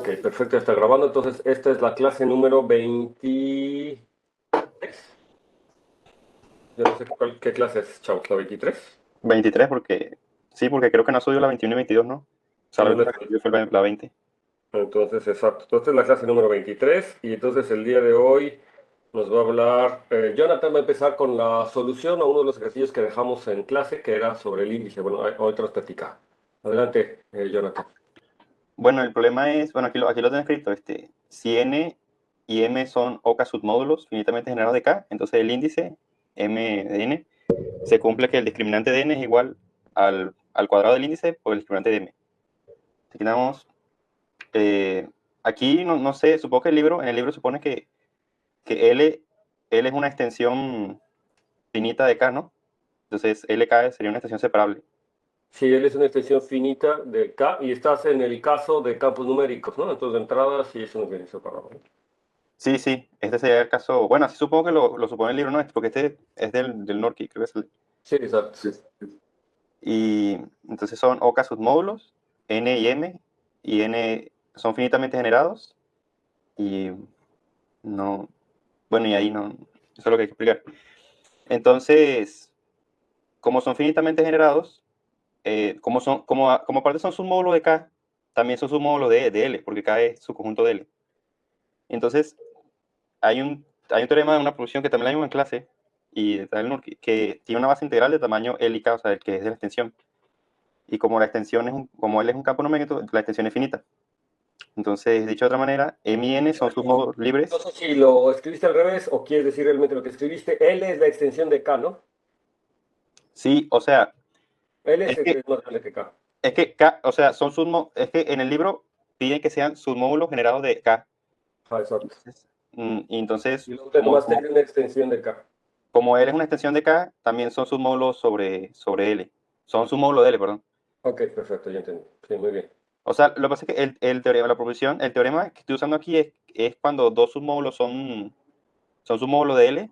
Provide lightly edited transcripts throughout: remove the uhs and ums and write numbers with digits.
Ok, perfecto, ya está grabando. Entonces, esta es la clase número 20. Yo no sé qué clase es, chavos, la 23. 23 porque, sí, porque creo que no subió la 21 y 22, ¿no? O sea, la No, no última es- que subió fue la 20. Entonces, exacto. Entonces, la clase número 23. Y entonces, el día de hoy nos va a hablar. Jonathan va a empezar con la solución a uno de los ejercicios que dejamos en clase, que era sobre el índice. Bueno, ahorita nos platica. Adelante, Jonathan. Bueno, el problema es, bueno, aquí lo tengo escrito, si n y m son oca submódulos finitamente generados de k, entonces el índice m de n se cumple que el discriminante de n es igual al cuadrado del índice por el discriminante de m. Aquí tenemos, aquí no sé, supongo que en el libro supone que L es una extensión finita de k, ¿no? Entonces LK sería una extensión separable. Si él es una extensión finita de K y estás en el caso de campos numéricos, ¿no? Entonces, de entrada, sí es una extensión separada. Sí, sí, este sería el caso. Bueno, así supongo que lo supone el libro, ¿no? Porque este es del Norqui, creo que es Sí, exacto. Y entonces son oca submódulos, n y m, y n son finitamente generados, y no. Bueno, y ahí no. Eso es lo que hay que explicar. Entonces, como son finitamente generados, como aparte son submódulos de K, también son submódulos de L, porque K es su conjunto de L. Entonces, hay un teorema de una función que también la vimos en clase, y está en el NURC, que tiene una base integral de tamaño L y K, o sea, el que es de la extensión. Y como la extensión como L es un campo numérico, la extensión es finita. Entonces, dicho de otra manera, M y N son sus modos No libres. sé si lo escribiste al revés o quieres decir realmente lo que escribiste. L es la extensión de K, ¿no? Sí, o sea, L es es que, más grande que K. es que K, o sea, es que en el libro piden que sean submódulos generados de K. Ah, exacto. Entonces, y entonces, Y luego te tomaste una extensión de K. como L es una extensión de K, también son submódulos sobre L. Son submódulos de L, perdón. Ok, perfecto, ya entendí. Sí, muy bien. O sea, lo que pasa es que el teorema, la proposición, el teorema que estoy usando aquí es cuando dos submódulos son submódulos de L,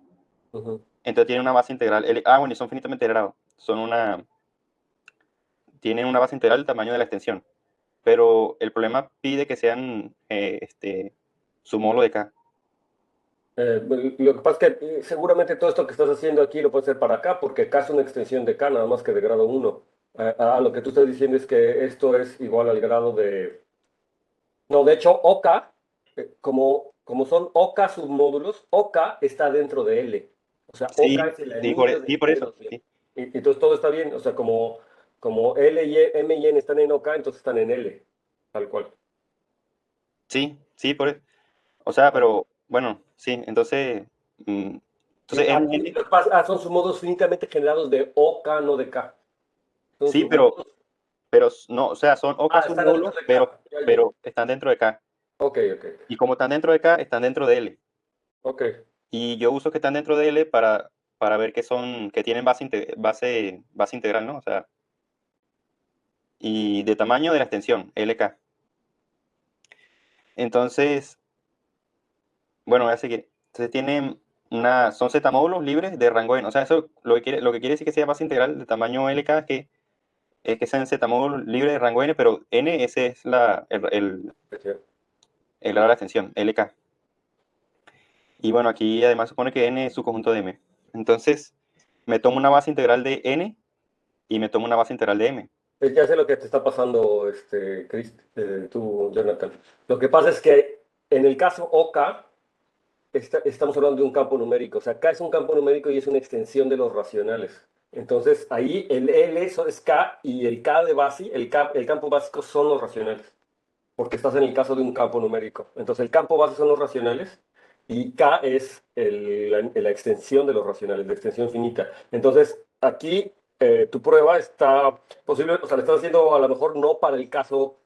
Ujú. entonces tienen una base integral L. Ah, bueno, y son finitamente integrados. Tienen una base integral del tamaño de la extensión. Pero el problema pide que sean submódulo de K. Lo que pasa es que seguramente todo esto que estás haciendo aquí lo puedes hacer para K, porque K es una extensión de K, nada más que de grado uno. Lo que tú estás diciendo es que esto es igual al grado de. No, de hecho, OK, como son OK submódulos, OK está dentro de L. O sea, OK Sí, es el sí, anillo sí, por de eso. los bien. Sí, Y entonces todo está bien. O sea, como L y M y N están en OK, entonces están en L. Tal cual. sí, sí, por eso. O sea, Ah, pero bueno, sí, mm, sí, entonces M y aquí N, son submódulos finitamente generados de OK, no de K. Son sí, pero, submódulos. pero no, o sea, son OK Están adentro submódulos, de pero, K. Ya, ya. pero están dentro de K. Ok, ok. Y como están dentro de K, están dentro de L. Ok. Y yo uso que están dentro de L para ver que tienen base integral, ¿no? O sea, y de tamaño de la extensión, LK. Entonces, bueno, voy a seguir. Entonces tienen son Z módulos libres de rango n. O sea, eso lo que quiere decir que sea base integral de tamaño LK es que sean Z módulos libres de rango n, pero n ese es el grado de la extensión, LK. Y bueno, aquí además supone que n es su conjunto de m. Entonces, me tomo una base integral de n y me tomo una base integral de m. Ya sé lo que te está pasando, tú, Jonathan. Lo que pasa es que en el caso OK, estamos hablando de un campo numérico. O sea, K es un campo numérico y es una extensión de los racionales. Entonces, ahí el L eso es K y el K de base, el campo básico son los racionales, porque estás en el caso de un campo numérico. Entonces, el campo base son los racionales y K es la extensión de los racionales, la extensión finita. Entonces, aquí tu prueba está posible, o sea, la estás haciendo a lo mejor no para el caso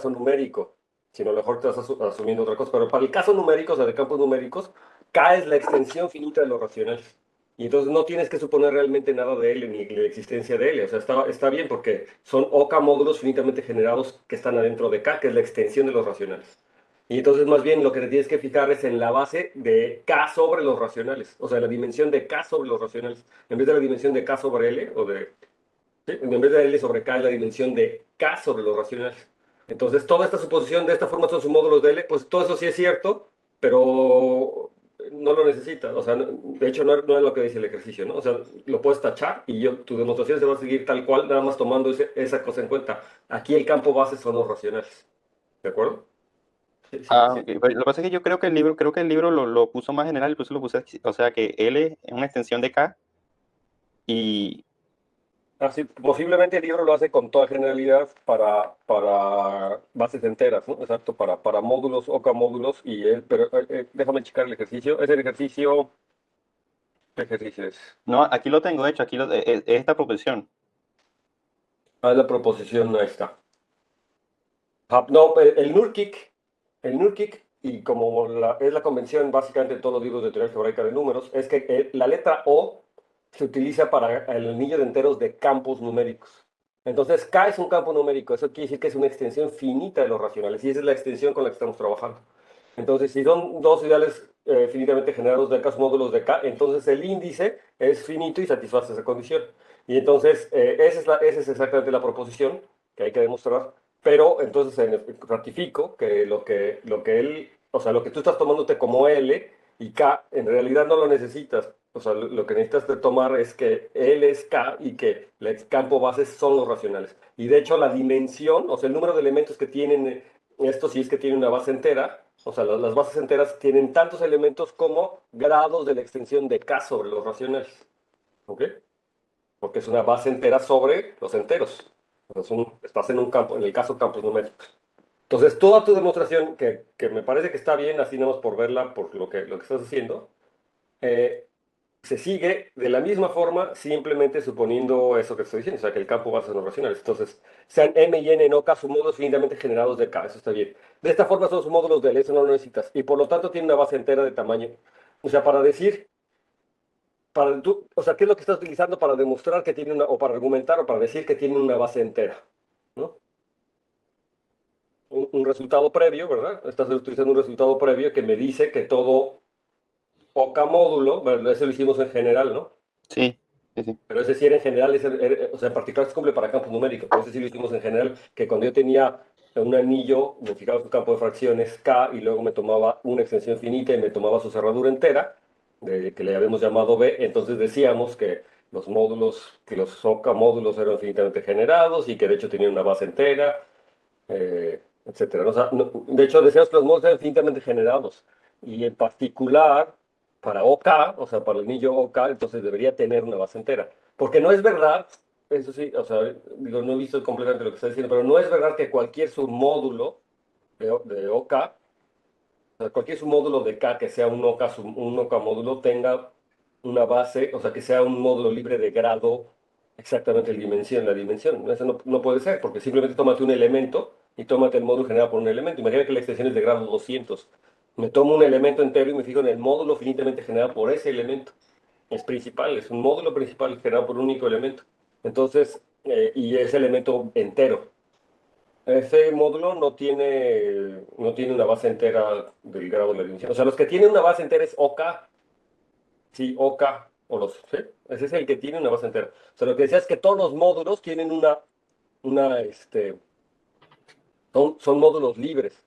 numérico, sino a lo mejor te estás asumiendo otra cosa, pero para el caso numérico, o sea, de campos numéricos, K es la extensión finita de los racionales. Y entonces no tienes que suponer realmente nada de L ni de la existencia de L. O sea, está bien porque son OK módulos finitamente generados que están adentro de K, que es la extensión de los racionales. Y entonces más bien lo que te tienes que fijar es en la base de K sobre los racionales. O sea, la dimensión de K sobre los racionales. En vez de la dimensión de K sobre L, sí, en vez de L sobre K es la dimensión de K sobre los racionales. Entonces, toda esta suposición de esta forma son sus módulos de L, pues todo eso sí es cierto, pero no lo necesita. O sea, de hecho, no es lo que dice el ejercicio, ¿no? O sea, lo puedes tachar y tu demostración se va a seguir tal cual, nada más tomando esa cosa en cuenta. Aquí el campo base son los racionales. ¿De acuerdo? Sí, sí, Ah, sí. ok. Pero lo que pasa es que yo creo que el libro lo puso más general, pues lo puse, o sea, que L es una extensión de K y, Así, posiblemente el libro lo hace con toda generalidad para bases enteras, ¿no? Exacto, para módulos, OCA módulos, pero déjame checar el ejercicio. Es el ejercicio, ¿qué ejercicio es? no, aquí lo tengo hecho, aquí es esta proposición. Ah, la proposición no está. Ah, no, el NURKIC, y como es la convención básicamente en todos los libros de teoría algebraica de números, es que la letra O se utiliza para el anillo de enteros de campos numéricos. Entonces, K es un campo numérico, eso quiere decir que es una extensión finita de los racionales, y esa es la extensión con la que estamos trabajando. Entonces, si son dos ideales finitamente generados de K, módulos de K, entonces el índice es finito y satisface esa condición. Y entonces, esa es exactamente la proposición que hay que demostrar. Pero entonces ratifico que lo que él, o sea, lo que tú estás tomándote como L y K, en realidad no lo necesitas. O sea, lo que necesitas de tomar es que L es K y que el campo base son los racionales. Y de hecho la dimensión, o sea, el número de elementos que tienen esto, si es que tiene una base entera, o sea, las bases enteras tienen tantos elementos como grados de la extensión de K sobre los racionales. ¿Ok? Porque es una base entera sobre los enteros. Estás en un campo, en el caso campos numéricos. Entonces, toda tu demostración, que me parece que está bien, así nada más por verla, por lo que estás haciendo, eh, se sigue de la misma forma, simplemente suponiendo eso que estoy diciendo, o sea, que el campo va a ser no racionales. Entonces, sean M y N en K submódulos finitamente generados de K, eso está bien. De esta forma son submódulos de L, eso no lo necesitas. Y por lo tanto tiene una base entera de tamaño. O sea, para decir o sea, ¿qué es lo que estás utilizando para demostrar que tiene o para argumentar o para decir que tiene una base entera? ¿No? Un resultado previo, ¿verdad? Estás utilizando un resultado previo que me dice que todo OK módulo, bueno, eso lo hicimos en general, ¿no? Sí, sí, sí. Pero ese sí era en general, o sea, en particular se cumple para campos numéricos, pero ese sí lo hicimos en general, que cuando yo tenía un anillo, me fijaba su campo de fracciones K y luego me tomaba una extensión finita y me tomaba su cerradura entera, que le habíamos llamado B, entonces decíamos que los módulos, que los OCA módulos eran finitamente generados y que de hecho tenían una base entera, etcétera. O sea, de hecho decíamos que los módulos eran finitamente generados y en particular para OK, o sea, para el anillo OK, entonces debería tener una base entera. Porque no es verdad, eso sí, o sea, digo, no he visto completamente lo que está diciendo, pero no es verdad que cualquier submódulo de OK, o sea, cualquier submódulo de K que sea un OK módulo tenga una base, o sea, que sea un módulo libre de grado exactamente la dimensión. Eso no puede ser, porque simplemente tómate un elemento y tómate el módulo generado por un elemento. Imagina que la extensión es de grado 200. Me tomo un elemento entero y me fijo en el módulo finitamente generado por ese elemento. Es principal, es un módulo principal generado por un único elemento. Entonces, y ese elemento entero. Ese módulo no tiene una base entera del grado de la dimensión. O sea, los que tienen una base entera es OK, sí, OK, ¿sí? Ese es el que tiene una base entera. O sea, lo que decía es que todos los módulos tienen son módulos libres,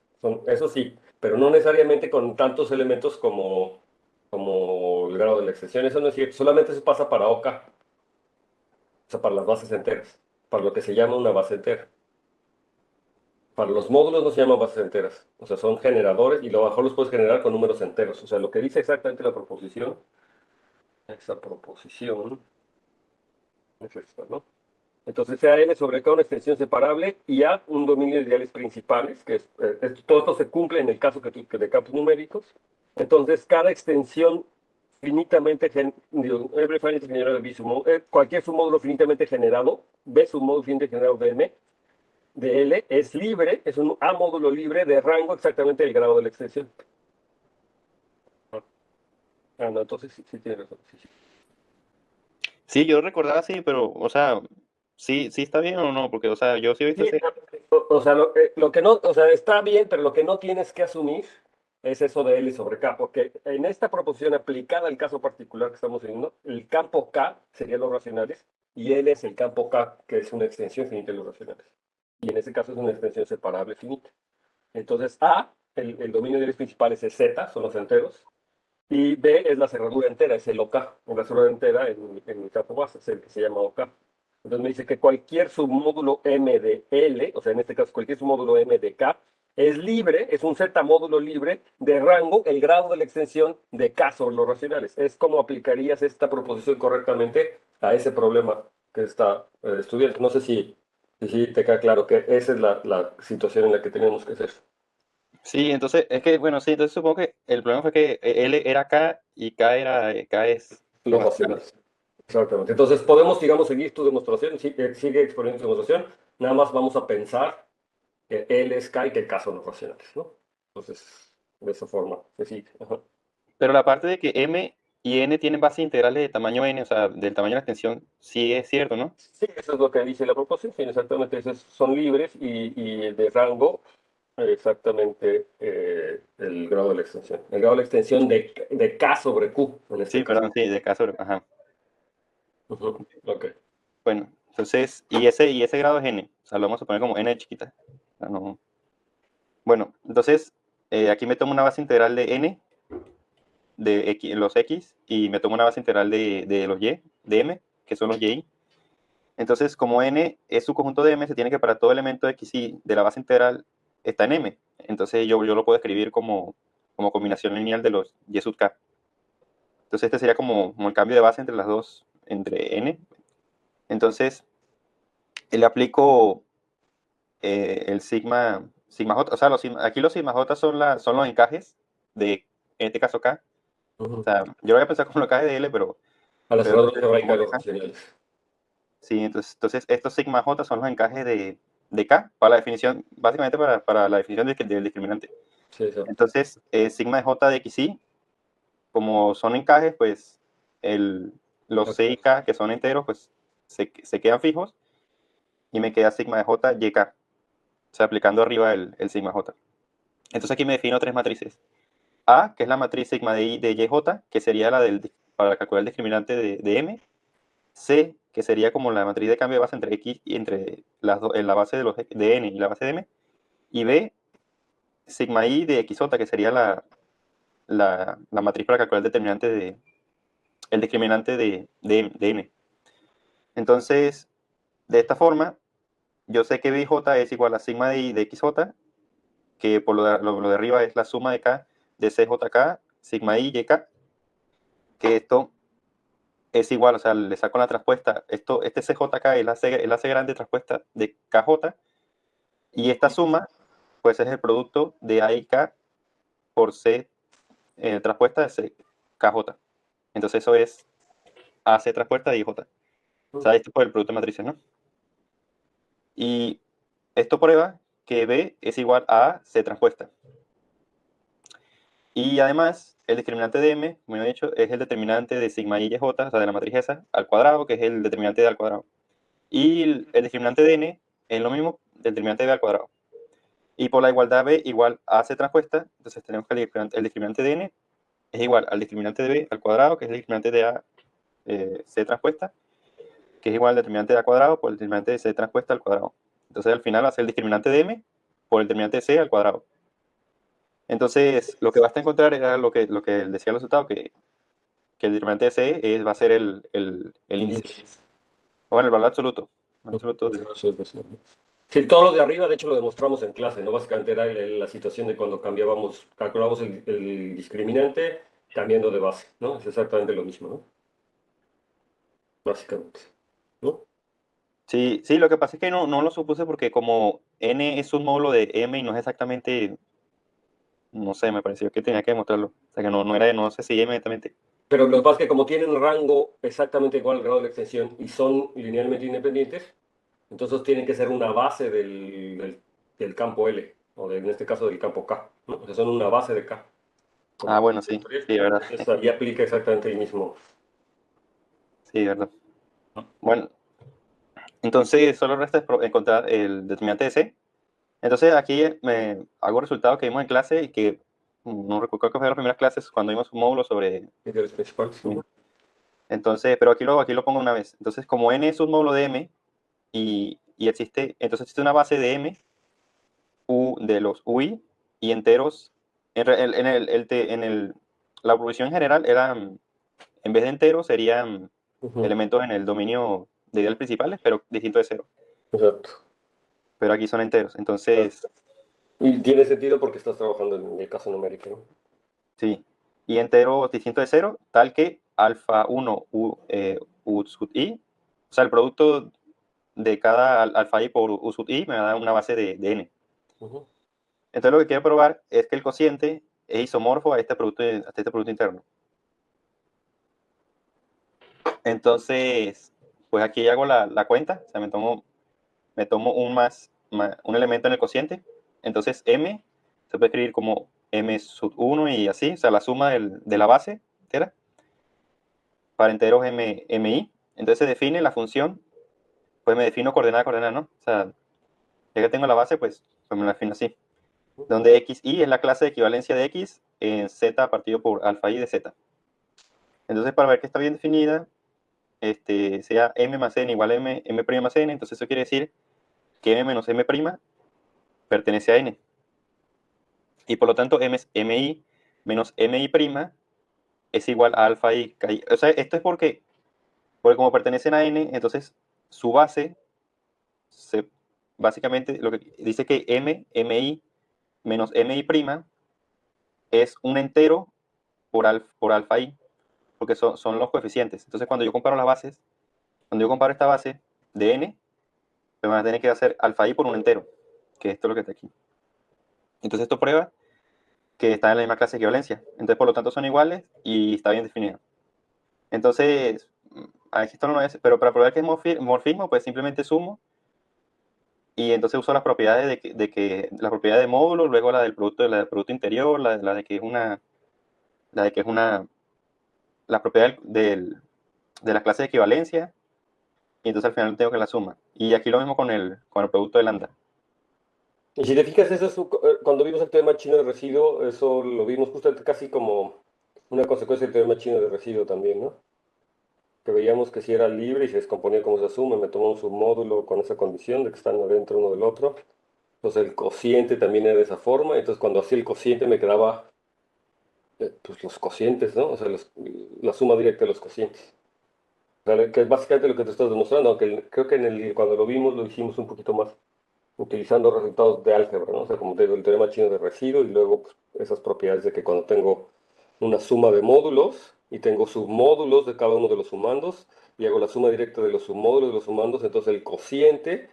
eso sí, pero no necesariamente con tantos elementos como el grado de la extensión. Eso no es cierto, solamente eso pasa para OK, o sea, para las bases enteras, para lo que se llama una base entera. Para los módulos no se llaman bases enteras, o sea, son generadores y lo mejor los puedes generar con números enteros. O sea, lo que dice exactamente la proposición, esa proposición es esta, ¿no? Entonces, sea N sobre K una extensión separable y A un dominio de ideales principales, todo esto se cumple en el caso que de campos numéricos. Entonces, cada extensión every finite general B cualquier submódulo finitamente generado, B submódulo finitamente generado de M, de L, es libre, es un A módulo libre de rango exactamente del grado de la extensión. Ah, no, entonces sí, sí tiene razón. Sí, sí. Sí, yo recordaba así, pero, o sea, sí, sí está bien o no, porque, o sea, yo sí he visto Sí, ese. o sea, lo que no, o sea, está bien, pero lo que no tienes que asumir es eso de L sobre K, porque en esta proposición aplicada al caso particular que estamos viendo, el campo K serían los racionales y L es el campo K, que es una extensión finita de los racionales. y en ese caso es una extensión separable finita. Entonces A, el dominio de Lie principales es Z, son los enteros, y B es la cerradura entera, es el OK, o la cerradura entera en el campo base, es el que se llama OK. Entonces me dice que cualquier submódulo M de L, o sea, en este caso cualquier submódulo M de K, es libre, es un Z módulo libre de rango, el grado de la extensión de K sobre los racionales. Es como aplicarías esta proposición correctamente a ese problema que está estudiando. No sé si te queda claro que esa es la situación en la que tenemos que hacer. Sí, entonces, es que, bueno, sí, entonces supongo que el problema fue que L era K y K era, K es Los racional. racionales. Exactamente. Entonces podemos, digamos, seguir tu demostración, sigue exponiendo tu demostración, nada más vamos a pensar que L es K y que K son los racionales, ¿no? Entonces, de esa forma se sigue. Ajá. Pero la parte de que M y N tienen bases integrales de tamaño N, o sea, del tamaño de la extensión, sí es cierto, ¿no? Sí, eso es lo que dice la proposición, exactamente, son libres y de rango exactamente el grado de la extensión. El grado de la extensión de K sobre Q, en este Sí, caso. perdón, sí, de K sobre, ajá. Ujú. Ok. Bueno, entonces, y ese grado es N, o sea, lo vamos a poner como N chiquita. O sea, no. Bueno, entonces, aquí me tomo una base integral de N, de X, los X, y me tomo una base integral de los Y, de M, que son los Y. Entonces, como N es su conjunto de M, se tiene que para todo elemento X y de la base integral está en M. Entonces, yo lo puedo escribir como combinación lineal de los Y sub K. Entonces, este sería como el cambio de base entre las dos, entre N. Entonces, le aplico el sigma J, o sea, aquí los sigma J son los encajes de, en este caso K. O Ujú. sea, yo lo voy a pensar como los encajes de L, A las pero cerraduras como algebraicas de los K. racionales. Sí, entonces estos sigma J son los encajes de K, para la definición, básicamente para la definición del discriminante. Sí, exacto. Entonces, sigma de J de X y, como son encajes, pues los C y Ok. K, que son enteros, pues se quedan fijos, y me queda sigma de J y K, o sea, aplicando arriba el sigma J. Entonces aquí me defino tres matrices. A, que es la matriz sigma de I de YJ, que sería para calcular el discriminante de M. C, que sería como la matriz de cambio de base entre X y entre en la base de N y la base de M. Y B, sigma I de XJ, que sería la matriz para calcular el discriminante de M. Entonces, de esta forma, yo sé que BJ es igual a sigma de I de XJ, que por lo de arriba es la suma de K de CJK, sigma I, YK, que esto es igual, o sea, le saco la traspuesta. Este CJK es la C grande traspuesta de KJ, y esta suma, pues es el producto de A y K por C traspuesta de C, KJ. Entonces eso es AC traspuesta de IJ. O sea, esto por el producto de matrices, ¿no? Y esto prueba que B es igual a C traspuesta. Y además, el discriminante de M, como ya he dicho, es el determinante de sigma I y J, o sea, de la matriz esa, al cuadrado, que es el determinante de A al cuadrado. Y el discriminante de N es lo mismo del determinante de B al cuadrado. Y por la igualdad B igual a C transpuesta, entonces tenemos que el discriminante de N es igual al discriminante de B al cuadrado, que es el discriminante de A C transpuesta, que es igual al determinante de A cuadrado por el determinante de C transpuesta al cuadrado. Entonces al final va a ser el discriminante de M por el determinante de C al cuadrado. Entonces lo que basta encontrar era lo que decía el resultado, que el determinante de C va a ser el índice. O bueno, el valor absoluto. El valor absoluto Sí, todo lo de arriba, de hecho, lo demostramos en clase, ¿no? Básicamente era la situación de cuando calculábamos el discriminante cambiando de base, ¿no? Es exactamente lo mismo, ¿no? Básicamente, ¿no? Sí, sí, lo que pasa es que no lo supuse porque como N es un módulo de M y no es exactamente, no sé, me pareció que tenía que demostrarlo. O sea, que no sé si inmediatamente. Pero lo que pasa es que como tienen rango exactamente igual al grado de la extensión y son linealmente independientes, entonces tienen que ser una base del campo L, en este caso del campo K, ¿no? O sea, son una base de K. Ah, Como bueno, sí, sí, de verdad. entonces ahí aplica exactamente el mismo. Sí, de verdad. Bueno, entonces solo resta encontrar el determinante de C. Entonces aquí me hago resultados que vimos en clase y que no recuerdo, creo que fue de las primeras clases cuando vimos un módulo sobre. Intereses principales. Entonces, pero aquí lo pongo una vez. Entonces, como N es un módulo de M y y entonces existe una base de M, U de los UI y enteros. La proposición general era, en vez de enteros, serían Ujú. elementos en el dominio de ideales principales, pero distinto de cero. Exacto. Pero aquí son enteros. Entonces, Y tiene sentido porque estás trabajando en el caso numérico, ¿no? sí. Y enteros distinto de cero, tal que alfa 1 U sub i, o sea, el producto de cada alfa i por U sub i me da una base de n. Ujú. Entonces lo que quiero probar es que el cociente es isomorfo a este producto interno. Entonces, pues aquí hago la cuenta, o sea, me tomo un elemento en el cociente. Entonces m se puede escribir como m sub 1 y así, o sea, la suma de la base entera para enteros mi. Entonces se define la función, pues me defino coordenada a coordenada, ¿no? O sea, ya que tengo la base, pues me la defino así. Donde xi es la clase de equivalencia de x en z partido por alfa i de z. Entonces, para ver que está bien definida, sea m más n igual a m' más n, entonces eso quiere decir que m menos m' pertenece a n. Y por lo tanto, mi menos mi' es igual a alfa i k. O sea, esto es porque como pertenecen a n, entonces su base, se, básicamente, lo que dice que mi menos mi' es un entero por alfa i, porque son los coeficientes. Entonces, cuando yo comparo las bases, cuando yo comparo esta base de n, me van a tener que hacer alfa i por un entero, que esto es lo que está aquí. Entonces, esto prueba que están en la misma clase de equivalencia. Entonces, por lo tanto, son iguales y está bien definido. Entonces, aquí esto no es, pero para probar que es morfismo, pues simplemente sumo y entonces uso las propiedades la propiedad de módulo, luego la del producto interior, la de que es la propiedad de la clase de equivalencia, y entonces al final tengo que la suma. Y aquí lo mismo con el producto de lambda. Y si te fijas, eso es cuando vimos el teorema chino de residuo, eso lo vimos justamente casi como una consecuencia del teorema chino de residuo también, ¿no? Que veíamos que si era libre y se descomponía como se asume, me tomó un submódulo con esa condición de que están adentro uno del otro. Entonces el cociente también era de esa forma, entonces cuando hacía el cociente me quedaba pues los cocientes, ¿no? O sea, la suma directa de los cocientes. O sea, que es básicamente lo que te estás demostrando, aunque creo que cuando lo vimos lo hicimos un poquito más utilizando resultados de álgebra, ¿no? O sea, como te digo, el teorema chino de residuo y luego pues, esas propiedades de que cuando tengo una suma de módulos y tengo submódulos de cada uno de los sumandos y hago la suma directa de los submódulos de los sumandos, entonces el cociente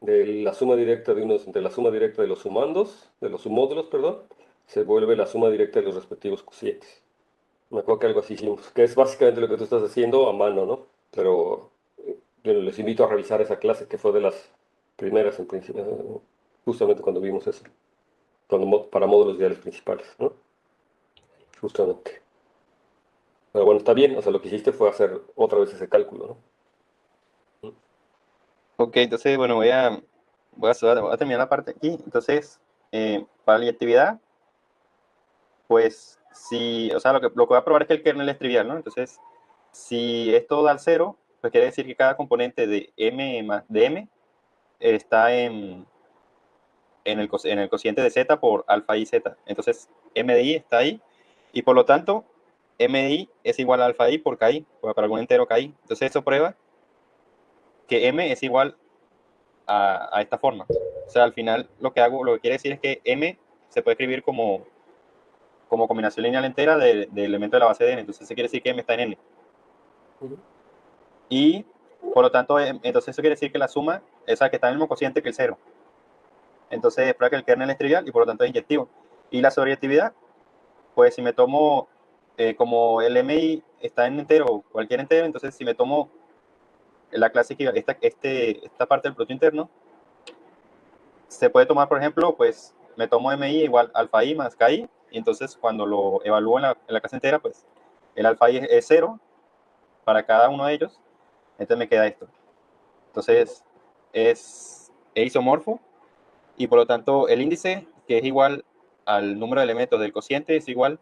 de la suma directa de la suma directa de los sumandos, de los submódulos, perdón, se vuelve la suma directa de los respectivos cocientes. Me acuerdo que algo así hicimos, que es básicamente lo que tú estás haciendo a mano, ¿no? Pero yo les invito a revisar esa clase que fue de las primeras en principio, justamente cuando vimos eso, para módulos ideales principales, ¿no? Justamente. Pero bueno, está bien, o sea, lo que hiciste fue hacer otra vez ese cálculo, ¿no? Ok, entonces, bueno, voy a terminar la parte aquí. Entonces, para la actividad, pues, o sea, lo que voy a probar es que el kernel es trivial, ¿no? Entonces, si esto da al cero, pues quiere decir que cada componente de m está en el cociente de z por alfa i z. Entonces, m de i está ahí, y por lo tanto, m de i es igual a alfa i por ki, para algún entero ki. Entonces, eso prueba que m es igual a esta forma. O sea, al final lo que quiere decir es que m se puede escribir como combinación lineal entera de elementos de la base de n. Entonces, eso quiere decir que m está en n. Ujú. Y por lo tanto, entonces eso quiere decir que la suma es la que está en el mismo cociente que el cero. Entonces, prueba que el kernel es trivial y por lo tanto es inyectivo. Y la sobreyectividad, pues si me tomo, como el mi está en entero, cualquier entero, entonces si me tomo la clase esta parte del producto interno, se puede tomar, por ejemplo, pues me tomo mi igual alfa i más ki, y entonces cuando lo evalúo en la clase entera, pues el alfa i es cero para cada uno de ellos, entonces me queda esto. Entonces es isomorfo y por lo tanto el índice, que es igual al número de elementos del cociente, es igual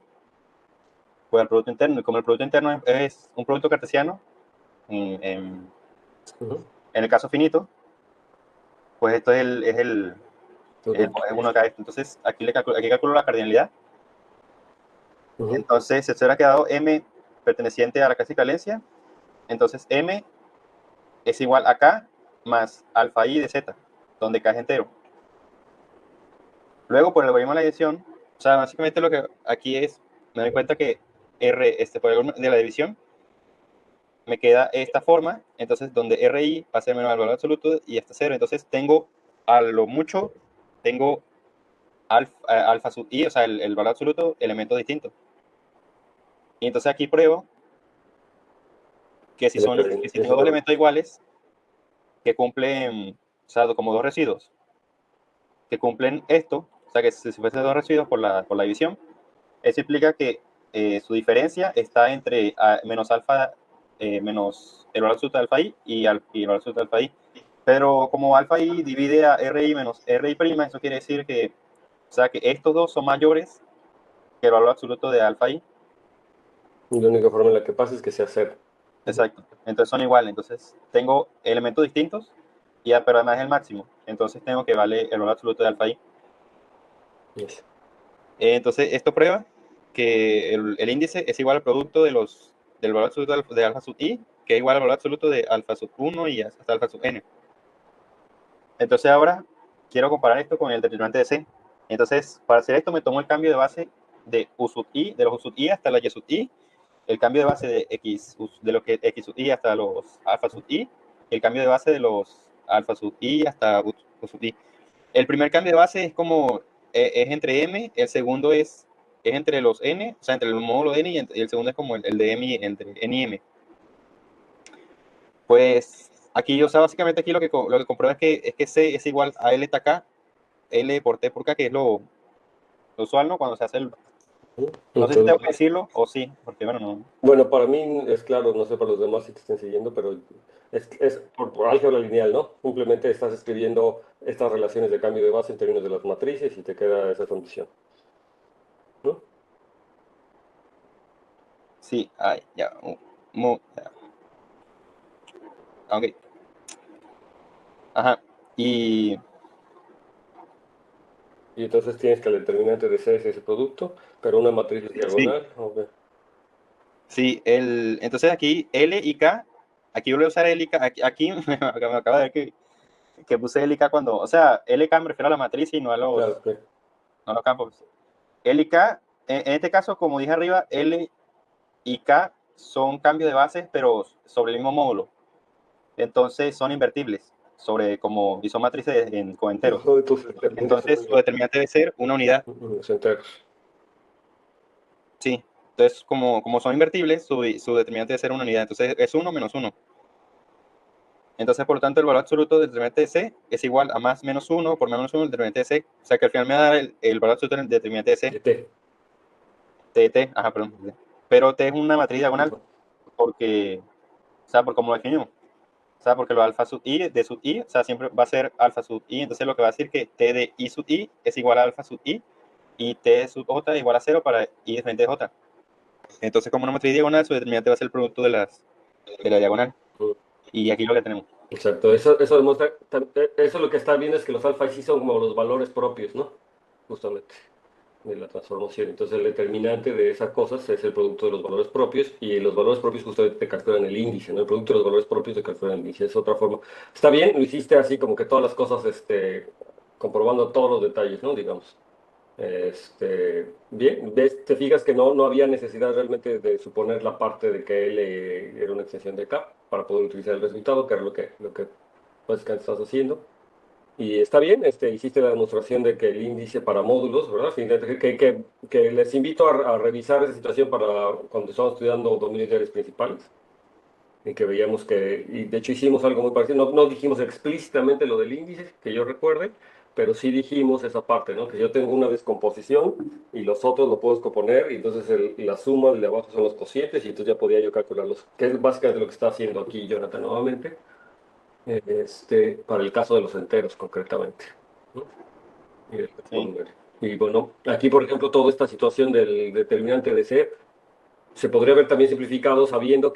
pues, al producto interno. Y como el producto interno es un producto cartesiano, en, en- Ujú. en el caso finito, pues esto es uno de cada esto. Entonces, aquí calculo la cardinalidad. Ujú. Entonces, se hubiera quedado M perteneciente a la clase de Calencia. Entonces, M es igual a K más alfa I de Z, donde K es entero. Luego, por el algoritmo de la división, o sea, básicamente lo que aquí es, me doy cuenta que R, por el algoritmo de la división, me queda esta forma, entonces donde RI va a ser menos al valor absoluto y hasta cero. Entonces tengo, a lo mucho, tengo alfa sub I, o sea, el valor absoluto, elementos distintos. Y entonces aquí pruebo que si tengo dos elementos iguales, que cumplen, o sea, como dos residuos, que cumplen esto, o sea, que si fuesen dos residuos por la división, eso implica que su diferencia está entre menos alfa, menos el valor absoluto de alfa i y el valor absoluto de alfa i. Pero como alfa i divide a ri menos ri', eso quiere decir que, o sea, que estos dos son mayores que el valor absoluto de alfa i. La única forma en la que pasa es que sea cero. Exacto. Entonces son iguales. Entonces tengo elementos distintos, pero además es el máximo. Entonces tengo que vale el valor absoluto de alfa i. Yes. Entonces esto prueba que el índice es igual al producto del valor absoluto de alfa sub i, que es igual al valor absoluto de alfa sub 1 y hasta alfa sub n. Entonces ahora quiero comparar esto con el determinante de C. Entonces, para hacer esto me tomo el cambio de base de U sub i, de los U sub i hasta la Y sub i, el cambio de base de X, de los que X sub i hasta los alfa sub i, y el cambio de base de los alfa sub i hasta U sub i. El primer cambio de base es como es entre m, el segundo es entre los n, o sea, entre el módulo n, y el segundo es como el de m entre n y m. Pues aquí, o sea, básicamente aquí lo que comprueba es que C es igual a L k, L por T por K, que es lo usual, ¿no? Cuando se hace el... No sé si tengo que Entonces, decirlo o sí, porque bueno, no... bueno, para mí es claro, no sé para los demás si te estén siguiendo, pero es por álgebra lineal, ¿no? Simplemente estás escribiendo estas relaciones de cambio de base en términos de las matrices y te queda esa condición, ¿no? Sí, ay, ya, ya. Ok, ajá, y Y entonces tienes que el determinante de C es ese producto, pero una matriz es sí, diagonal. Ok. sí, entonces aquí L y K, aquí voy a usar L y K, aquí me acaba de ver que puse L y K cuando, o sea, L y K me refiero a la matriz y no a Claro, claro. los campos. L y K, en este caso, como dije arriba, L y K son cambios de bases, pero sobre el mismo módulo. Entonces son invertibles, y son matrices en coenteros. Ojo, entonces determinantes Entonces su son determinante debe ser una unidad. los enteros. Sí. Entonces, como son invertibles, su determinante debe ser una unidad. Entonces es 1 menos 1. Entonces, por lo tanto, el valor absoluto del determinante de C es igual a más menos 1 por menos 1 del determinante de C. O sea que al final me va a dar el valor absoluto del determinante de C. De T. T de T, ajá, perdón. Pero T es una matriz diagonal porque, o sea, por como lo definimos. O sea, porque lo alfa sub i de sub i, o sea, siempre va a ser alfa sub i. Entonces lo que va a decir que T de i sub i es igual a alfa sub i y T sub j es igual a 0 para i diferente de j. Entonces, como una matriz diagonal, su determinante va a ser el producto de la diagonal. Y aquí lo que tenemos. Exacto, eso demuestra, eso lo que está viendo es que los alfa sí son como los valores propios, ¿no? Justamente, de la transformación. Entonces el determinante de esas cosas es el producto de los valores propios y los valores propios justamente te capturan el índice, ¿no? El producto de los valores propios te capturan el índice, es otra forma. Está bien, lo hiciste así como que todas las cosas, comprobando todos los detalles, ¿no? Digamos. Bien, te fijas que no había necesidad realmente de suponer la parte de que L era una extensión de K para poder utilizar el resultado, que era lo que básicamente estás haciendo. Y está bien, hiciste la demostración de que el índice para módulos, ¿verdad? Que les invito a revisar esa situación para cuando estamos estudiando dominios ideales principales, en que veíamos y de hecho hicimos algo muy parecido, no dijimos explícitamente lo del índice, que yo recuerde, pero sí dijimos esa parte, ¿no? Que yo tengo una descomposición y los otros lo puedo descomponer, y entonces la suma de abajo son los cocientes, y entonces ya podía yo calcularlos, que es básicamente lo que está haciendo aquí Jonathan nuevamente, para el caso de los enteros concretamente, ¿no? Y del campo Sí. numérico. Y bueno, aquí por ejemplo toda esta situación del determinante de C, se podría haber también simplificado sabiendo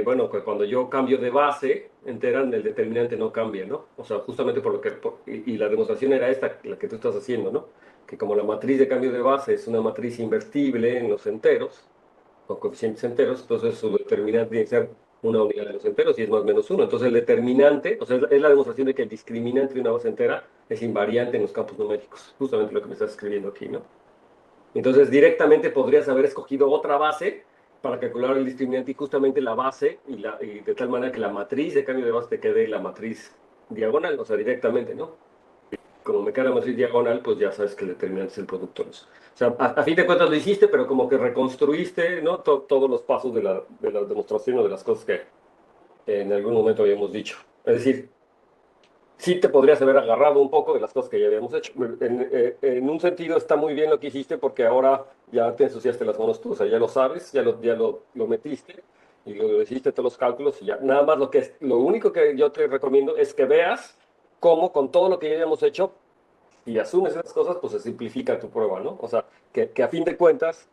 bueno, que cuando yo cambio de base entera, el determinante no cambia, ¿no? O sea, justamente por lo que, y la demostración era esta, la que tú estás haciendo, ¿no? Que como la matriz de cambio de base es una matriz invertible en los enteros, con coeficientes enteros, entonces su determinante tiene que ser una unidad de los enteros y es más o menos uno. Entonces el determinante, o sea, es la demostración de que el discriminante de una base entera es invariante en los campos numéricos, justamente lo que me estás escribiendo aquí, ¿no? Entonces, directamente podrías haber escogido otra base para calcular el discriminante y justamente la base, y de tal manera que la matriz de cambio de base te quede la matriz diagonal, o sea, directamente, ¿no? Como me queda la matriz diagonal, pues ya sabes que el determinante es el producto de eso. O sea, a fin de cuentas lo hiciste, pero como que reconstruiste, ¿no? Todos los pasos de la demostración o de las cosas que en algún momento habíamos dicho. Es decir, sí te podrías haber agarrado un poco de las cosas que ya habíamos hecho. En un sentido está muy bien lo que hiciste porque ahora ya te ensuciaste las manos tú, o sea, ya lo sabes, ya lo metiste y lo hiciste todos los cálculos y ya. Nada más lo único que yo te recomiendo es que veas cómo con todo lo que ya habíamos hecho y asumes esas cosas, pues se simplifica tu prueba, ¿no? O sea, que a fin de cuentas,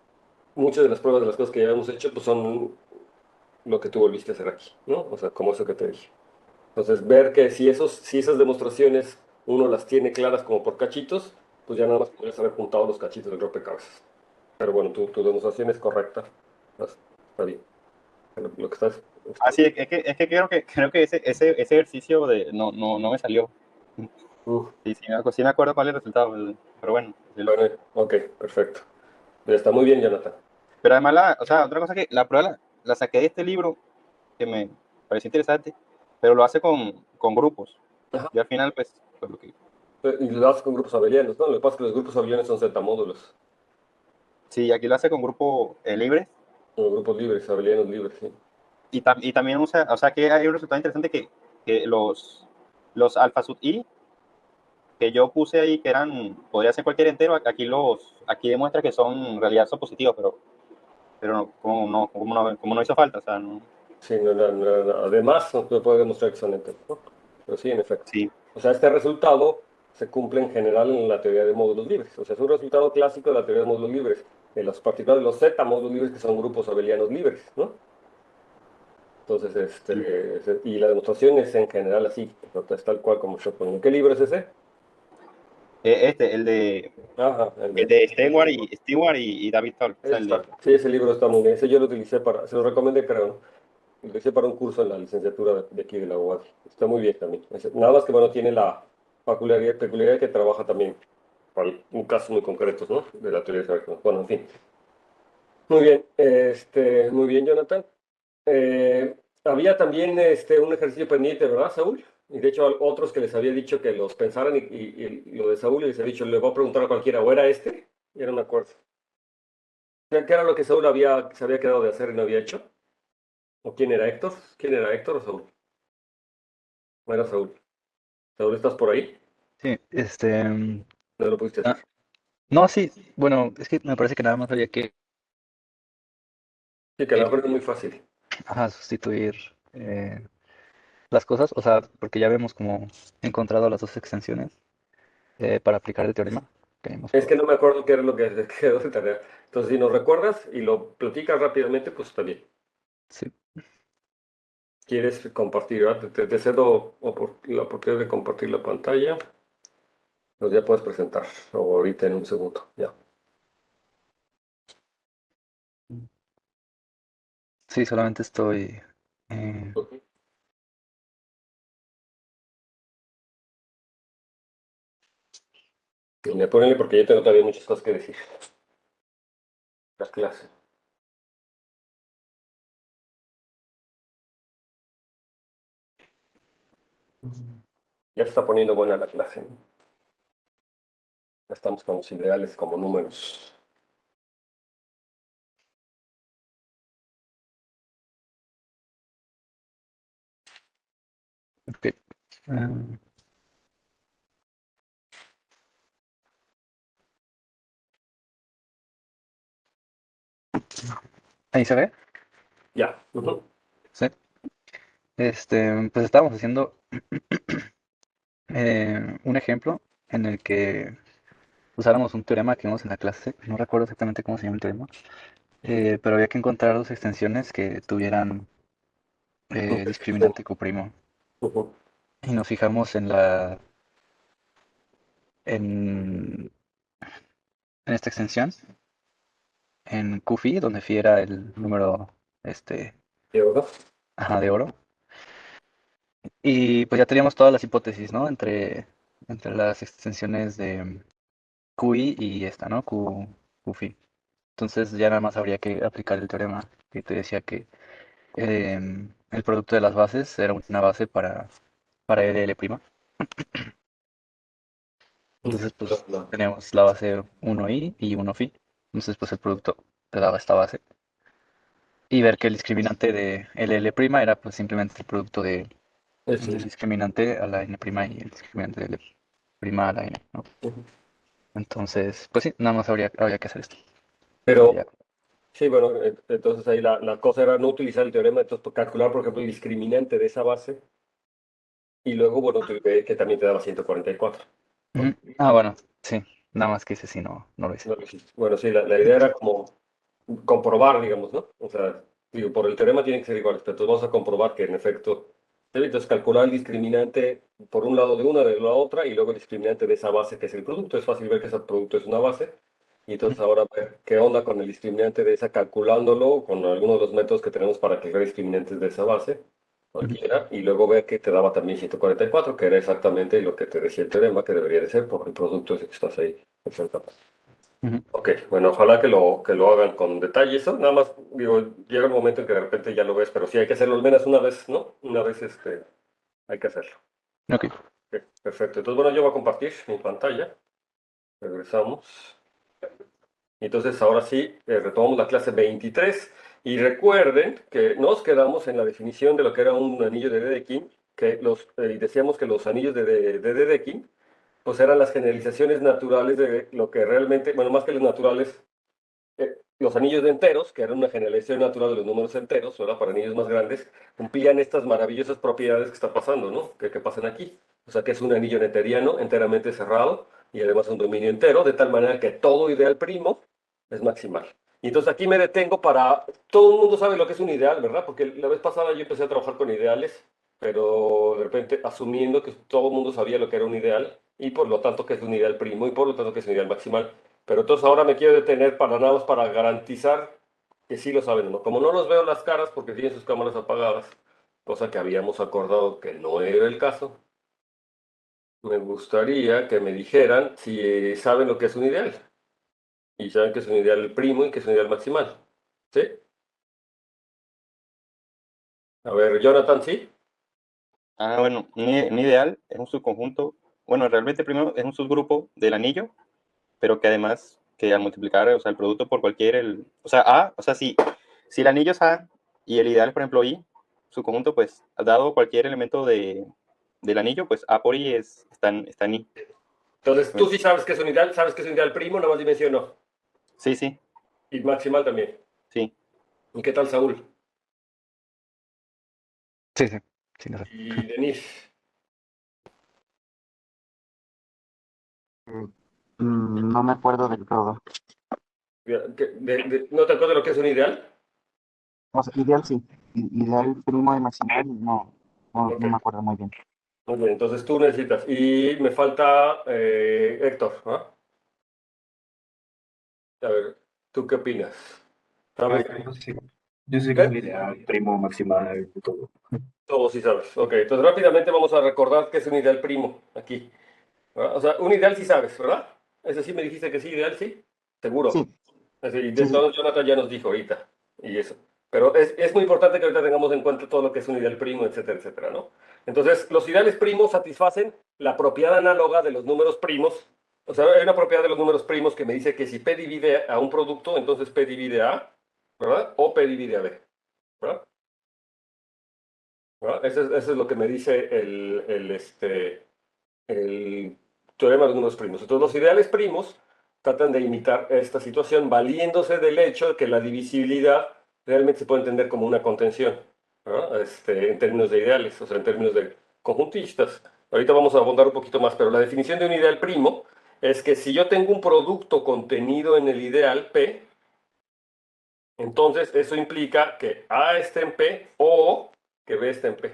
muchas de las pruebas de las cosas que ya habíamos hecho, pues son lo que tú volviste a hacer aquí, ¿no? O sea, como eso que te dije. Entonces, ver que si esas demostraciones uno las tiene claras como por cachitos, pues ya nada más podrías haber juntado los cachitos del rompecabezas. Pero bueno, tu demostración es correcta. Está bien. Lo que estás. Ah, sí, es que creo que ese ejercicio no me salió. Uf, Sí me acuerdo cuál es el resultado, pero bueno. bueno, ok, perfecto. Está muy bien, Jonathan. Pero además, o sea, otra cosa que la prueba la saqué de este libro que me pareció interesante, pero lo hace con grupos. Ajá. Y al final, pues lo que. Y lo haces con grupos abelianos, ¿no? Lo que pasa es que los grupos abelianos son Z-módulos, Sí, aquí lo hace con grupos libres. o grupos libres, abelianos libres, sí. Y también usa, o sea, que hay un resultado interesante que los alfa sub i que yo puse ahí, que podría ser cualquier entero, aquí demuestra que son, en realidad son positivos, pero como no hizo falta, o sea, no. Sí, además, no se puede demostrar que son enteros, ¿no? Pero sí, en efecto. Sí, O sea, este resultado se cumple en general en la teoría de módulos libres. O sea, es un resultado clásico de la teoría de módulos libres. En los particulares de los Z módulos libres, que son grupos abelianos libres, ¿no? Entonces, sí. y la demostración es en general así, o sea, es tal cual como yo pongo. ¿Qué libro es ese? El de, Ajá, el de Stewart y David Tol, o sea, el de. sí, ese libro está muy bien. Ese yo lo utilicé se lo recomendé, creo, ¿no? Lo hice para un curso en la licenciatura de aquí de la UAD. Está muy bien también. Nada más que, bueno, tiene la peculiaridad que trabaja también para un caso muy concreto, ¿no? De la teoría de Sartre. Bueno, en fin. Muy bien, muy bien, Jonathan. Había también un ejercicio pendiente, ¿verdad, Saúl? Y de hecho, otros que les había dicho que los pensaran y lo de Saúl les había dicho, le voy a preguntar a cualquiera, ¿o era este? Ya no me acuerdo. ¿Qué era lo que Saúl se había quedado de hacer y no había hecho? ¿O quién era Héctor? ¿Quién era Héctor o Saúl? No era Saúl. Saúl, ¿estás por ahí? Sí, No lo pudiste hacer. ah, no, sí, bueno, es que me parece que nada más había que Sí, que a lo mejor es muy fácil. sustituir eh, las cosas, o sea, porque ya vemos como encontrado las dos extensiones para aplicar el teorema que hemos Es que probado. no me acuerdo qué era lo que quedó de tarea. Entonces, si nos recuerdas y lo platicas rápidamente, pues está bien. Sí, ¿Quieres compartir? ¿Verdad? Te cedo la oportunidad de compartir la pantalla. Pues ya puedes presentar. O ahorita en un segundo. Ya. sí, solamente estoy. eh, Ok. Y me ponenle porque yo tengo todavía muchas cosas que decir. La clase. Ya se está poniendo buena la clase, ¿no? Ya estamos con los ideales como números. ok, ah, ahí se ve, Ya. Ujú. sí. Pues estábamos haciendo un ejemplo en el que usáramos un teorema que vimos en la clase, no recuerdo exactamente cómo se llama el teorema, Pero había que encontrar dos extensiones que tuvieran discriminante coprimo. Ujú. Y nos fijamos en, en esta extensión, en QFI, donde phi era el número este, ¿Y ahora? ajá, de oro. Y pues ya teníamos todas las hipótesis, ¿no? Entre las extensiones de QI y esta, ¿no? QFI. Entonces ya nada más habría que aplicar el teorema que te decía que el producto de las bases era una base para LL'. Entonces, No, pues no. teníamos la base 1i y 1phi. Entonces, pues el producto te daba esta base. Y ver que el discriminante de LL' era pues simplemente el producto Eso del es. discriminante a la n' y el discriminante de L' a la n, ¿no? Ujú. Entonces, pues sí, nada más habría que hacer esto. Y Pero ya. sí, bueno, entonces ahí la cosa era no utilizar el teorema, entonces calcular, por ejemplo, el discriminante de esa base y luego, bueno, que también te daba 144, ¿no? Ujú. Ah, bueno, sí. Nada más que ese sí no lo hice. No lo hiciste. Bueno, sí, la idea era como comprobar, digamos, ¿no? O sea, digo, por el teorema tienen que ser iguales, pero entonces vamos a comprobar que en efecto, sí, entonces calcular el discriminante por un lado de una, de la otra, y luego el discriminante de esa base que es el producto. Es fácil ver que ese producto es una base. Y entonces ahora ver qué onda con el discriminante de esa, calculándolo con algunos de los métodos que tenemos para calcular discriminantes de esa base, Ujú. cualquiera, y luego ver que te daba también 144, que era exactamente lo que te decía el teorema que debería de ser por el producto ese que estás ahí. Exacto. Ujú. Ok, bueno, ojalá que lo hagan con detalle. Eso nada más, digo, llega un momento en que de repente ya lo ves, pero sí hay que hacerlo al menos una vez, ¿no? Una vez hay que hacerlo. Ok. Ok, perfecto. Entonces, bueno, yo voy a compartir mi pantalla. Regresamos. Y entonces, ahora sí, retomamos la clase 23. Y recuerden que nos quedamos en la definición de lo que era un anillo de Dedekind, y decíamos que los anillos de Dedekind pues eran las generalizaciones naturales de lo que realmente, bueno, más que los naturales, los anillos de enteros, que eran una generalización natural de los números enteros, ¿verdad? Para anillos más grandes, cumplían estas maravillosas propiedades que está pasando, ¿no? Que pasan aquí. O sea, que es un anillo enteriano enteramente cerrado y además un dominio entero, de tal manera que todo ideal primo es maximal. Y entonces aquí me detengo para... Todo el mundo sabe lo que es un ideal, ¿verdad? Porque la vez pasada yo empecé a trabajar con ideales, pero de repente asumiendo que todo el mundo sabía lo que era un ideal y por lo tanto que es un ideal primo y por lo tanto que es un ideal maximal. Pero entonces ahora me quiero detener para nada más para garantizar que sí lo saben, ¿no? Como no los veo las caras porque tienen sus cámaras apagadas, cosa que habíamos acordado que no era el caso, me gustaría que me dijeran si saben lo que es un ideal. Y saben que es un ideal primo y que es un ideal maximal. ¿Sí? A ver, Jonathan, ¿sí? Ah, bueno, un ideal es un subconjunto, bueno, realmente primero es un subgrupo del anillo, pero que además, que al multiplicar, o sea, el producto por cualquier, o sea, A, o sea, si el anillo es A y el ideal es, por ejemplo, I, su conjunto, pues, dado cualquier elemento del anillo, pues A por I está en I. Entonces, tú Pues, sí sabes que es un ideal, sabes que es un ideal primo, nada más dime sí o no. sí, sí, Y maximal también. sí. ¿Y qué tal, Saúl? Sí, sí. Sí, lo sé. Y Denise. Eh, no me acuerdo del todo. ¿No te acuerdas de lo que es un ideal? O sea, ideal sí. Ideal primo y maximal, no Ok. me acuerdo muy bien. Muy bien, entonces tú necesitas. Y me falta Héctor, ¿ah? A ver, ¿tú qué opinas? Ah, ¿Sabes? yo sé que es un ¿Qué? ideal, primo, maximal, todo. Todo sí sabes. Ok, entonces rápidamente vamos a recordar que es un ideal primo aquí. ¿Verdad? O sea, un ideal sí sabes, ¿verdad? Ese sí me dijiste que sí, ideal sí. Seguro. Sí, Y de sí, sí. entonces Jonathan ya nos dijo ahorita. Y eso. Pero es muy importante que ahorita tengamos en cuenta todo lo que es un ideal primo, etcétera, etcétera, ¿no? Entonces, los ideales primos satisfacen la propiedad análoga de los números primos. O sea, hay una propiedad de los números primos que me dice que si P divide a un producto, entonces P divide a, ¿verdad? O P divide a B, ¿verdad? ¿Verdad? Eso es lo que me dice el teorema de los números primos. Entonces, los ideales primos tratan de imitar esta situación valiéndose del hecho de que la divisibilidad realmente se puede entender como una contención, ¿no? En términos de ideales, o sea, en términos de conjuntistas. Ahorita vamos a abundar un poquito más, pero la definición de un ideal primo es que si yo tengo un producto contenido en el ideal P, Entonces, eso implica que A está en P o que B está en P.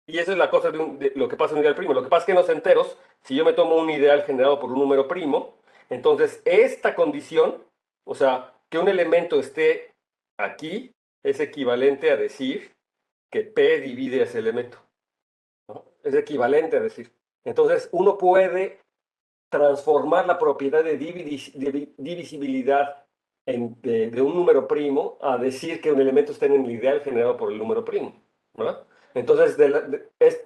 Y esa es la cosa de lo que pasa en un ideal primo. Lo que pasa es que en los enteros, si yo me tomo un ideal generado por un número primo, entonces esta condición, o sea, que un elemento esté aquí, es equivalente a decir que P divide ese elemento, ¿no? Es equivalente a decir. Entonces, uno puede transformar la propiedad de divisibilidad de un número primo a decir que un elemento está en el ideal generado por el número primo, ¿verdad? Entonces,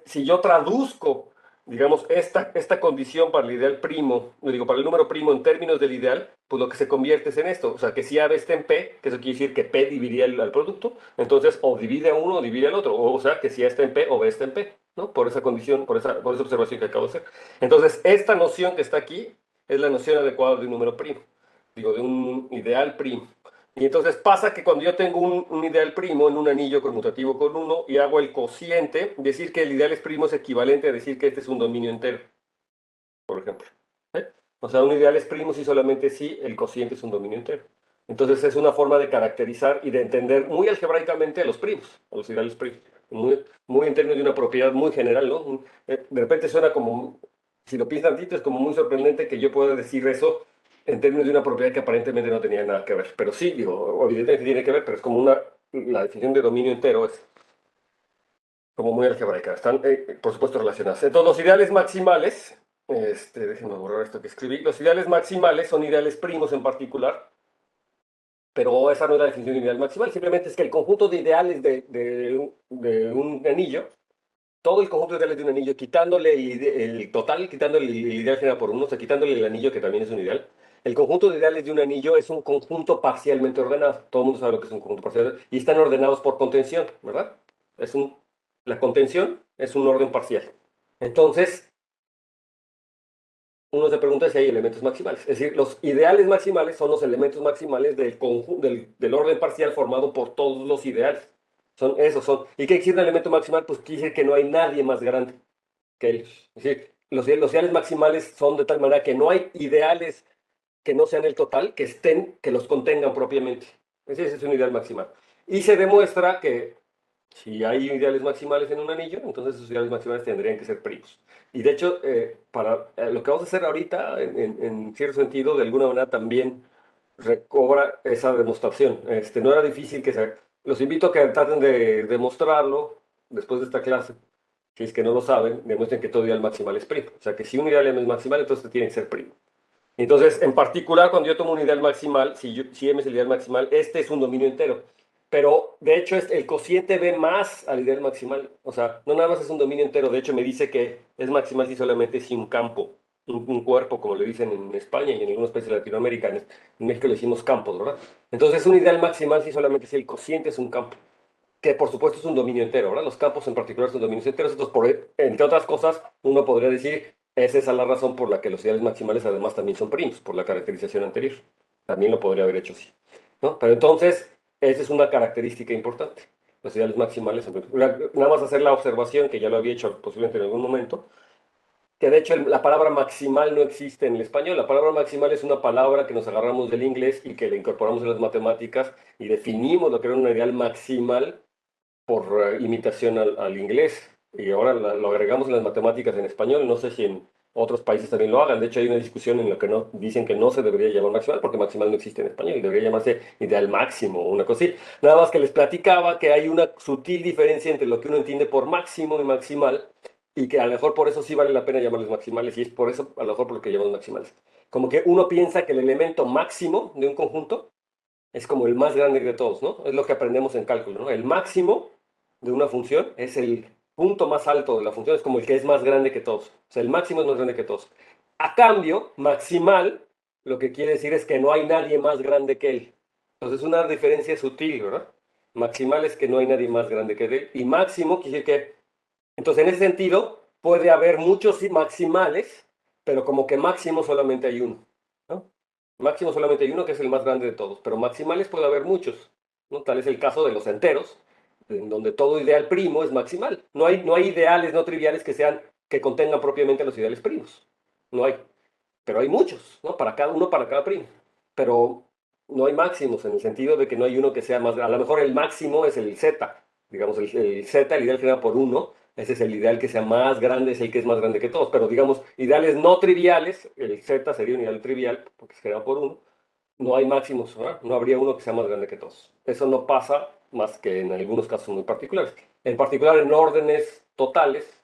si yo traduzco, digamos, esta condición para el ideal primo, digo, para el número primo en términos del ideal, pues lo que se convierte es en esto. O sea, que si A está en P, que eso quiere decir que P dividiría al producto, entonces o divide a uno o divide al otro. O sea, que si A está en P o B está en P, ¿no? Por esa condición, por esa observación que acabo de hacer. Entonces, esta noción que está aquí es la noción adecuada de un número primo, digo, de un ideal primo. Y entonces pasa que cuando yo tengo un ideal primo en un anillo conmutativo con uno y hago el cociente, decir que el ideal es primo es equivalente a decir que este es un dominio entero, por ejemplo. ¿Eh? O sea, un ideal es primo si solamente si el cociente es un dominio entero. Entonces es una forma de caracterizar y de entender muy algebraicamente a los primos, a los ideales primos. Muy en términos de una propiedad muy general, ¿no? De repente suena como, si lo piensas tantito, es como muy sorprendente que yo pueda decir eso en términos de una propiedad que aparentemente no tenía nada que ver. Pero sí, digo, evidentemente tiene que ver, pero es como la definición de dominio entero es como muy algebraica. Están, por supuesto, relacionadas. Entonces, los ideales maximales, déjenme borrar esto que escribí, los ideales maximales son ideales primos en particular, pero esa no es la definición de ideal maximal, simplemente es que el conjunto de ideales de un anillo, todo el conjunto de ideales de un anillo, quitándole el total, quitándole el ideal generado por uno, o sea, quitándole el anillo, que también es un ideal. El conjunto de ideales de un anillo es un conjunto parcialmente ordenado. Todo el mundo sabe lo que es un conjunto parcial. Y están ordenados por contención, ¿verdad? La contención es un orden parcial. Entonces, uno se pregunta si hay elementos maximales. Es decir, los ideales maximales son los elementos maximales del orden parcial formado por todos los ideales. Son esos, son. ¿Y qué quiere decir un elemento maximal? Pues quiere decir que no hay nadie más grande que ellos. Es decir, los ideales maximales son de tal manera que no hay ideales que no sean el total, que los contengan propiamente. Ese es un ideal maximal. Y se demuestra que si hay ideales maximales en un anillo, entonces esos ideales maximales tendrían que ser primos. Y de hecho, para lo que vamos a hacer ahorita, en cierto sentido, de alguna manera también recobra esa demostración. No era difícil que se. Los invito a que traten de demostrarlo después de esta clase. Si es que no lo saben, demuestren que todo ideal maximal es primo. O sea, que si un ideal es maximal, entonces tiene que ser primo. Entonces, en particular, cuando yo tomo un ideal maximal, si M es el ideal maximal, este es un dominio entero. Pero, de hecho, el cociente ve más al ideal maximal. O sea, no nada más es un dominio entero. De hecho, me dice que es maximal si solamente es un campo, un cuerpo, como le dicen en España y en algunos países latinoamericanos. En México le decimos campos, ¿verdad? Entonces, es un ideal maximal si solamente si el cociente es un campo. Que, por supuesto, es un dominio entero, ¿verdad? Los campos en particular son dominios enteros. Entonces, entre otras cosas, uno podría decir, esa es la razón por la que los ideales maximales además también son primos, por la caracterización anterior. También lo podría haber hecho así, ¿no? Pero entonces, esa es una característica importante. Los ideales maximales, nada más hacer la observación, que ya lo había hecho posiblemente en algún momento, que de hecho la palabra maximal no existe en el español. La palabra maximal es una palabra que nos agarramos del inglés y que le incorporamos en las matemáticas y definimos lo que era un ideal maximal por imitación al inglés. Y ahora lo agregamos en las matemáticas en español. No sé si en otros países también lo hagan. De hecho, hay una discusión en la que dicen que no se debería llamar maximal porque maximal no existe en español. Debería llamarse ideal máximo o una cosa así. Nada más que les platicaba que hay una sutil diferencia entre lo que uno entiende por máximo y maximal y que a lo mejor por eso sí vale la pena llamarlos maximales y es por eso a lo mejor por lo que llamamos maximales. Como que uno piensa que el elemento máximo de un conjunto es como el más grande de todos, ¿no? Es lo que aprendemos en cálculo, ¿no? El máximo de una función es el punto más alto de la función, es como el que es más grande que todos. O sea, el máximo es más grande que todos. A cambio, maximal, lo que quiere decir es que no hay nadie más grande que él. Entonces es una diferencia sutil, ¿verdad? Maximal es que no hay nadie más grande que él. Y máximo quiere decir que, entonces en ese sentido, puede haber muchos maximales, pero como que máximo solamente hay uno, ¿no? Máximo solamente hay uno que es el más grande de todos, pero maximales puede haber muchos, ¿no? Tal es el caso de los enteros, en donde todo ideal primo es maximal. No hay ideales no triviales que contengan propiamente los ideales primos. No hay. Pero hay muchos, ¿no? Para cada primo. Pero no hay máximos en el sentido de que no hay uno que sea más, a lo mejor el máximo es el Z, digamos, el Z, el ideal generado por uno, ese es el ideal que sea más grande, es el que es más grande que todos, pero digamos, ideales no triviales, el Z sería un ideal trivial porque es generado por uno, no hay máximos, ¿verdad? No habría uno que sea más grande que todos. Eso no pasa más que en algunos casos muy particulares. En particular en órdenes totales,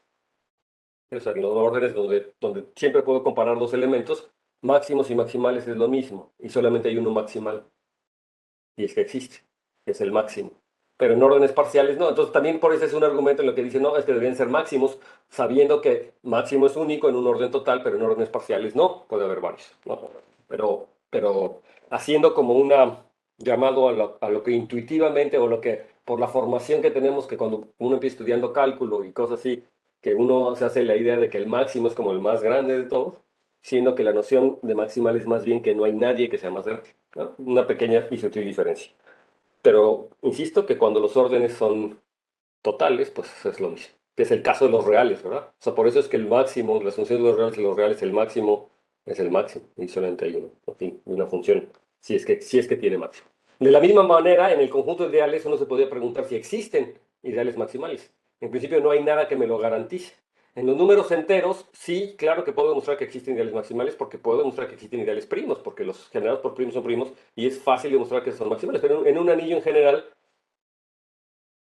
o sea, en los órdenes donde siempre puedo comparar dos elementos, máximos y maximales es lo mismo, y solamente hay uno maximal, y es que existe, que es el máximo. Pero en órdenes parciales no. Entonces también por eso es un argumento en lo que dice, no, es que deberían ser máximos, sabiendo que máximo es único en un orden total, pero en órdenes parciales no, puede haber varios. ¿No? Pero haciendo como una llamado a lo que intuitivamente o lo que por la formación que tenemos, que cuando uno empieza estudiando cálculo y cosas así, que uno se hace la idea de que el máximo es como el más grande de todos, siendo que la noción de maximal es más bien que no hay nadie que sea más grande, ¿no? Una pequeña y sutil diferencia. Pero insisto que cuando los órdenes son totales, pues es lo mismo. Que es el caso de los reales, ¿verdad? O sea, por eso es que el máximo, las funciones de los reales, el máximo es el máximo, y solamente hay uno, en fin, una función, si es que tiene máximo. De la misma manera, en el conjunto de ideales uno se podría preguntar si existen ideales maximales. En principio no hay nada que me lo garantice. En los números enteros, sí, claro que puedo demostrar que existen ideales maximales porque puedo demostrar que existen ideales primos, porque los generados por primos son primos y es fácil demostrar que son maximales. Pero en un anillo en general,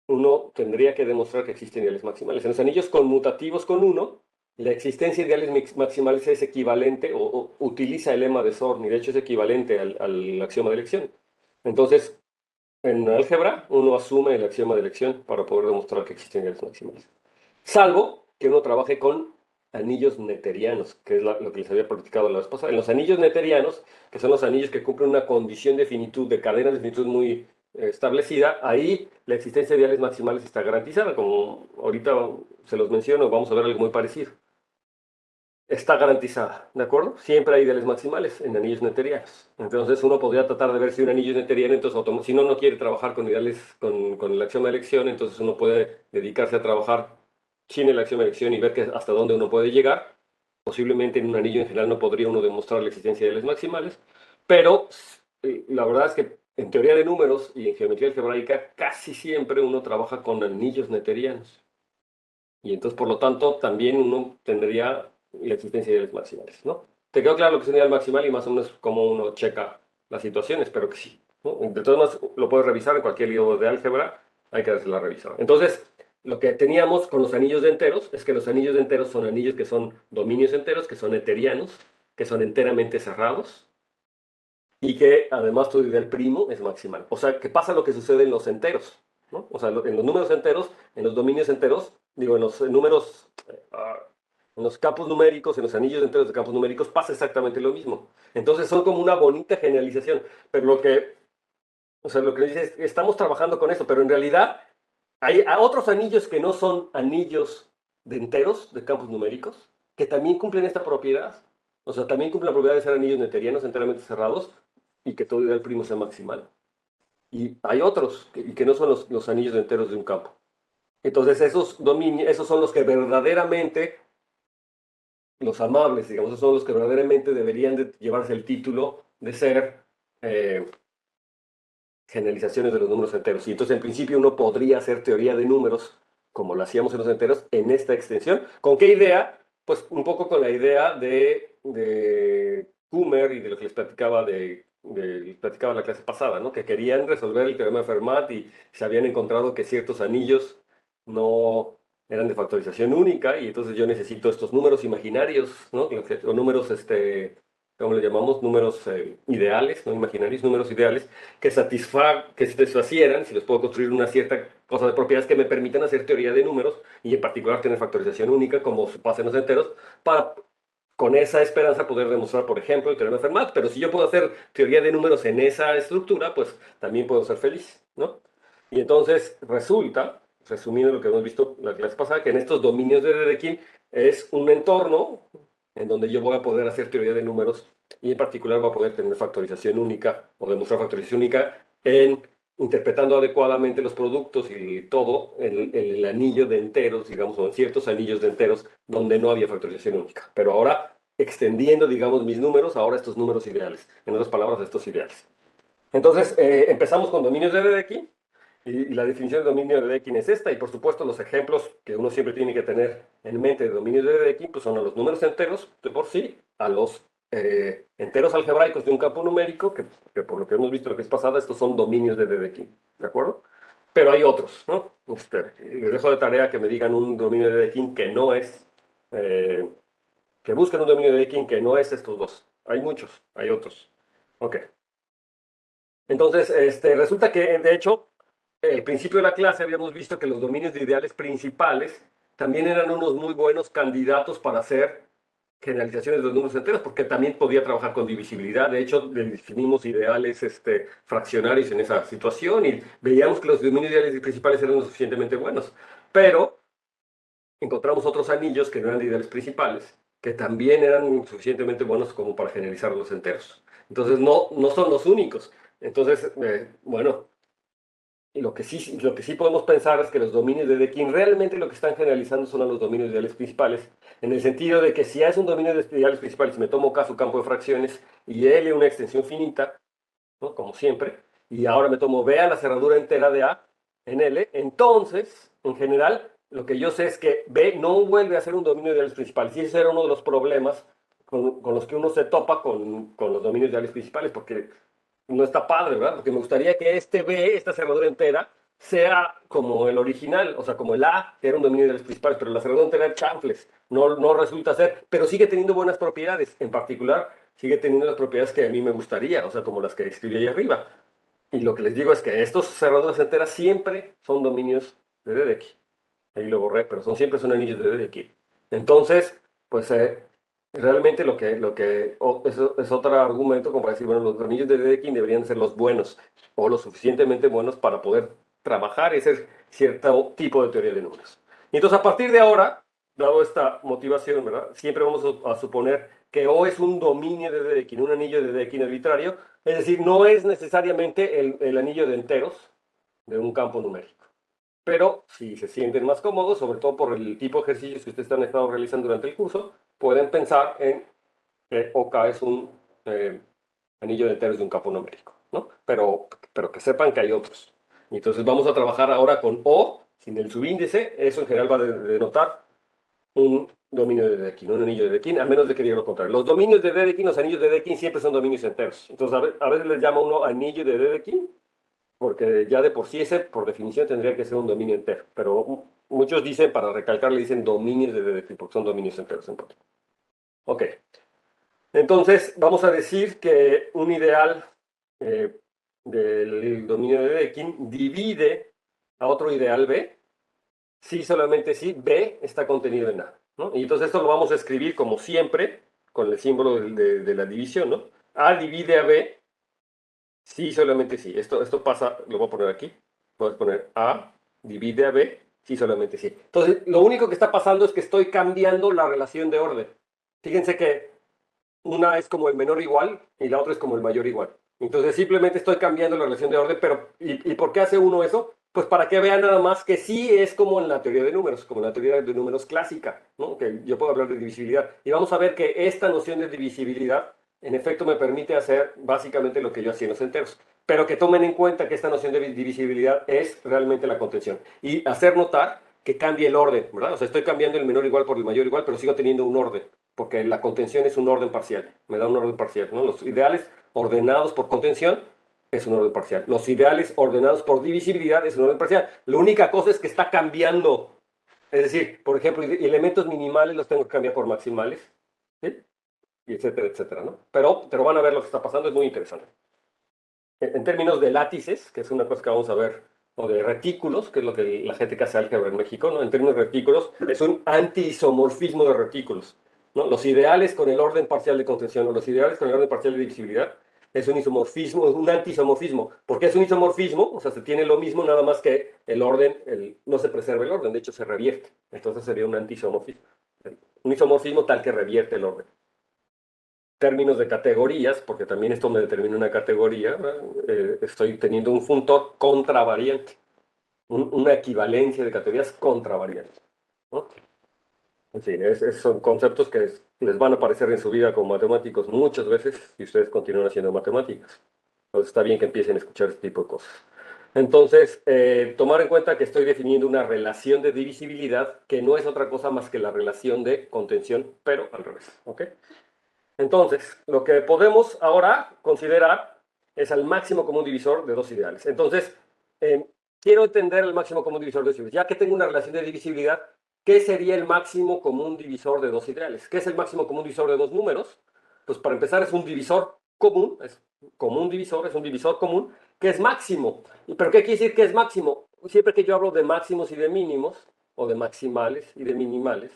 uno tendría que demostrar que existen ideales maximales. En los anillos conmutativos con uno, la existencia de ideales maximales es equivalente o utiliza el lema de Zorn y de hecho es equivalente al axioma de elección. Entonces, en álgebra, uno asume el axioma de elección para poder demostrar que existen ideales maximales. Salvo que uno trabaje con anillos neterianos, que es lo que les había platicado la vez pasada. En los anillos neterianos, que son los anillos que cumplen una condición de finitud, de cadena de finitud muy establecida, ahí la existencia de ideales maximales está garantizada, como ahorita se los menciono, vamos a ver algo muy parecido. Está garantizada, ¿de acuerdo? Siempre hay ideales maximales en anillos neterianos. Entonces uno podría tratar de ver si un anillo es neteriano, entonces si uno no quiere trabajar con ideales, con el axioma de elección, entonces uno puede dedicarse a trabajar sin el axioma de elección y ver hasta dónde uno puede llegar. Posiblemente en un anillo en general no podría uno demostrar la existencia de ideales maximales, pero la verdad es que en teoría de números y en geometría algebraica casi siempre uno trabaja con anillos neterianos. Y entonces, por lo tanto, también uno tendría la existencia de ideales maximales, ¿no? Te quedó claro lo que es un ideal maximal y más o menos cómo uno checa las situaciones, espero que sí, ¿no? De todas maneras, lo puedes revisar en cualquier libro de álgebra, hay que darse la revisada. Entonces, lo que teníamos con los anillos de enteros es que los anillos de enteros son anillos que son dominios enteros, que son enterianos, que son enteramente cerrados y que además tu ideal primo es maximal. O sea, que pasa lo que sucede en los enteros, ¿no? O sea, en los números enteros, en los dominios enteros, digo, en los números, en los campos numéricos, en los anillos enteros de campos numéricos, pasa exactamente lo mismo. Entonces son como una bonita generalización, pero o sea, lo que dice es, estamos trabajando con eso, pero en realidad hay otros anillos que no son anillos de enteros de campos numéricos, que también cumplen esta propiedad. O sea, también cumplen la propiedad de ser anillos neterianos enteramente cerrados y que todo ideal primo sea maximal. Y hay otros que no son los anillos enteros de un campo. Entonces esos dominios, esos son los que verdaderamente, los amables, digamos, esos son los que verdaderamente deberían de llevarse el título de ser eh, generalizaciones de los números enteros. Y entonces en principio uno podría hacer teoría de números, como lo hacíamos en los enteros, en esta extensión. ¿Con qué idea? Pues un poco con la idea de Kummer y de lo que les platicaba les platicaba la clase pasada, ¿no? Que querían resolver el teorema de Fermat y se habían encontrado que ciertos anillos no eran de factorización única y entonces yo necesito estos números imaginarios, ¿no? O números, ¿cómo le llamamos? Números ideales, no imaginarios, números ideales que satisfacieran, si les puedo construir una cierta cosa de propiedades que me permitan hacer teoría de números y en particular tener factorización única como se pasa en los enteros para con esa esperanza poder demostrar, por ejemplo, el teorema de Fermat. Pero si yo puedo hacer teoría de números en esa estructura, pues también puedo ser feliz, ¿no? Y entonces resulta, resumiendo lo que hemos visto la clase pasada, que en estos dominios de Dedekind es un entorno en donde yo voy a poder hacer teoría de números y en particular voy a poder tener factorización única o demostrar factorización única interpretando adecuadamente los productos y todo en el anillo de enteros, digamos, o en ciertos anillos de enteros donde no había factorización única. Pero ahora extendiendo, digamos, mis números, ahora estos números ideales. En otras palabras, estos ideales. Entonces, empezamos con dominios de Dedekind y la definición de dominio de Dedekind es esta, y por supuesto los ejemplos que uno siempre tiene que tener en mente de dominios de Dedekind pues son a los números enteros de por sí, a los enteros algebraicos de un campo numérico, que por lo que hemos visto la vez pasada, estos son dominios de Dedekind, ¿de acuerdo? Pero hay otros, ¿no? Les dejo de tarea que me digan un dominio de Dedekind que no es, eh, que busquen un dominio de Dedekind que no es estos dos. Hay muchos, hay otros. Ok. Entonces, resulta que, de hecho, al principio de la clase habíamos visto que los dominios de ideales principales también eran unos muy buenos candidatos para hacer generalizaciones de los números enteros, porque también podía trabajar con divisibilidad. De hecho, definimos ideales fraccionarios en esa situación y veíamos que los dominios ideales principales eran lo suficientemente buenos. Pero encontramos otros anillos que no eran de ideales principales, que también eran suficientemente buenos como para generalizar los enteros. Entonces, no son los únicos. Entonces, bueno, lo que sí podemos pensar es que los dominios de Dedekind realmente lo que están generalizando son a los dominios ideales principales, en el sentido de que si es un dominio de ideales principales, me tomo acá su campo de fracciones y L una extensión finita, ¿no? Como siempre, y ahora me tomo B a la cerradura entera de A en L, entonces, en general, lo que yo sé es que B no vuelve a ser un dominio de ideales principales, y ese era uno de los problemas con los que uno se topa con los dominios ideales principales, porque no está padre, ¿verdad? Porque me gustaría que este B, esta cerradura entera, sea como el original, o sea, como el A, que era un dominio de los principales, pero la cerradura entera es chanfles, no resulta ser, pero sigue teniendo buenas propiedades, en particular, sigue teniendo las propiedades que a mí me gustaría, o sea, como las que escribí ahí arriba. Y lo que les digo es que estos cerraduras enteras siempre son dominios de Dedekind. Ahí lo borré, pero siempre son anillos de Dedekind. Entonces, pues realmente eso es otro argumento como para decir, bueno, los anillos de Dedekind deberían ser los buenos o lo suficientemente buenos para poder trabajar ese cierto tipo de teoría de números. Y entonces a partir de ahora, dado esta motivación, ¿verdad? Siempre vamos a suponer que O es un dominio de Dedekind, un anillo de Dedekind arbitrario, es decir, no es necesariamente el anillo de enteros de un campo numérico. Pero si se sienten más cómodos, sobre todo por el tipo de ejercicios que ustedes han estado realizando durante el curso, pueden pensar en que OK es un anillo de enteros de un campo numérico, ¿no? Pero que sepan que hay otros. Y entonces vamos a trabajar ahora con O, sin el subíndice, eso en general va a denotar un dominio de Dedekind, un anillo de Dedekind, a menos de que diga lo contrario. Los dominios de Dedekind, los anillos de Dedekind siempre son dominios enteros. Entonces a veces les llama uno anillo de Dedekind, porque ya de por sí ese, por definición, tendría que ser un dominio entero. Pero muchos dicen, para recalcar, le dicen dominios de Dedekind, porque son dominios enteros en total. Ok. Entonces, vamos a decir que un ideal del dominio de Dedekind divide a otro ideal B, si solamente si B está contenido en A, ¿no? Y entonces esto lo vamos a escribir como siempre, con el símbolo de la división, ¿no? A divide a B. Sí, solamente sí. Esto pasa, lo voy a poner aquí. Voy a poner A divide a B. Sí, solamente sí. Entonces, lo único que está pasando es que estoy cambiando la relación de orden. Fíjense que una es como el menor igual y la otra es como el mayor igual. Entonces, simplemente estoy cambiando la relación de orden, pero ¿y por qué hace uno eso? Pues para que vean nada más que sí es como en la teoría de números, como en la teoría de números clásica, ¿no? Que yo puedo hablar de divisibilidad. Y vamos a ver que esta noción de divisibilidad en efecto me permite hacer básicamente lo que yo hacía en los enteros, pero que tomen en cuenta que esta noción de divisibilidad es realmente la contención y hacer notar que cambie el orden, ¿verdad? O sea, estoy cambiando el menor igual por el mayor igual, pero sigo teniendo un orden, porque la contención es un orden parcial, me da un orden parcial, ¿no? Los ideales ordenados por contención es un orden parcial. Los ideales ordenados por divisibilidad es un orden parcial. La única cosa es que está cambiando. Es decir, por ejemplo, elementos minimales los tengo que cambiar por maximales, ¿sí? Y etcétera, etcétera, ¿no? Pero van a ver lo que está pasando, es muy interesante. En términos de látices, que es una cosa que vamos a ver, o de retículos, que es lo que la gente que hace álgebra en México, ¿no? En términos de retículos, es un antiisomorfismo de retículos, ¿no? Los ideales con el orden parcial de contención o los ideales con el orden parcial de divisibilidad es un isomorfismo, es un antiisomorfismo. ¿Por qué es un isomorfismo? O sea, se tiene lo mismo, nada más que el orden, no se preserva el orden, de hecho se revierte. Entonces sería un antiisomorfismo. Un isomorfismo tal que revierte el orden. Términos de categorías, porque también esto me determina una categoría, estoy teniendo un funtor contravariante, una equivalencia de categorías contravariantes, ¿no? En fin, son conceptos que les van a aparecer en su vida como matemáticos muchas veces si ustedes continúan haciendo matemáticas. Entonces está bien que empiecen a escuchar este tipo de cosas. Entonces, tomar en cuenta que estoy definiendo una relación de divisibilidad que no es otra cosa más que la relación de contención, pero al revés. ¿Ok? Entonces, lo que podemos ahora considerar es al máximo común divisor de dos ideales. Entonces, quiero entender el máximo común divisor de dos ideales. Ya que tengo una relación de divisibilidad, ¿qué sería el máximo común divisor de dos ideales? ¿Qué es el máximo común divisor de dos números? Pues para empezar es un divisor común, es común divisor, es un divisor común que es máximo. ¿Pero qué quiere decir que es máximo? Siempre que yo hablo de máximos y de mínimos, o de maximales y de minimales,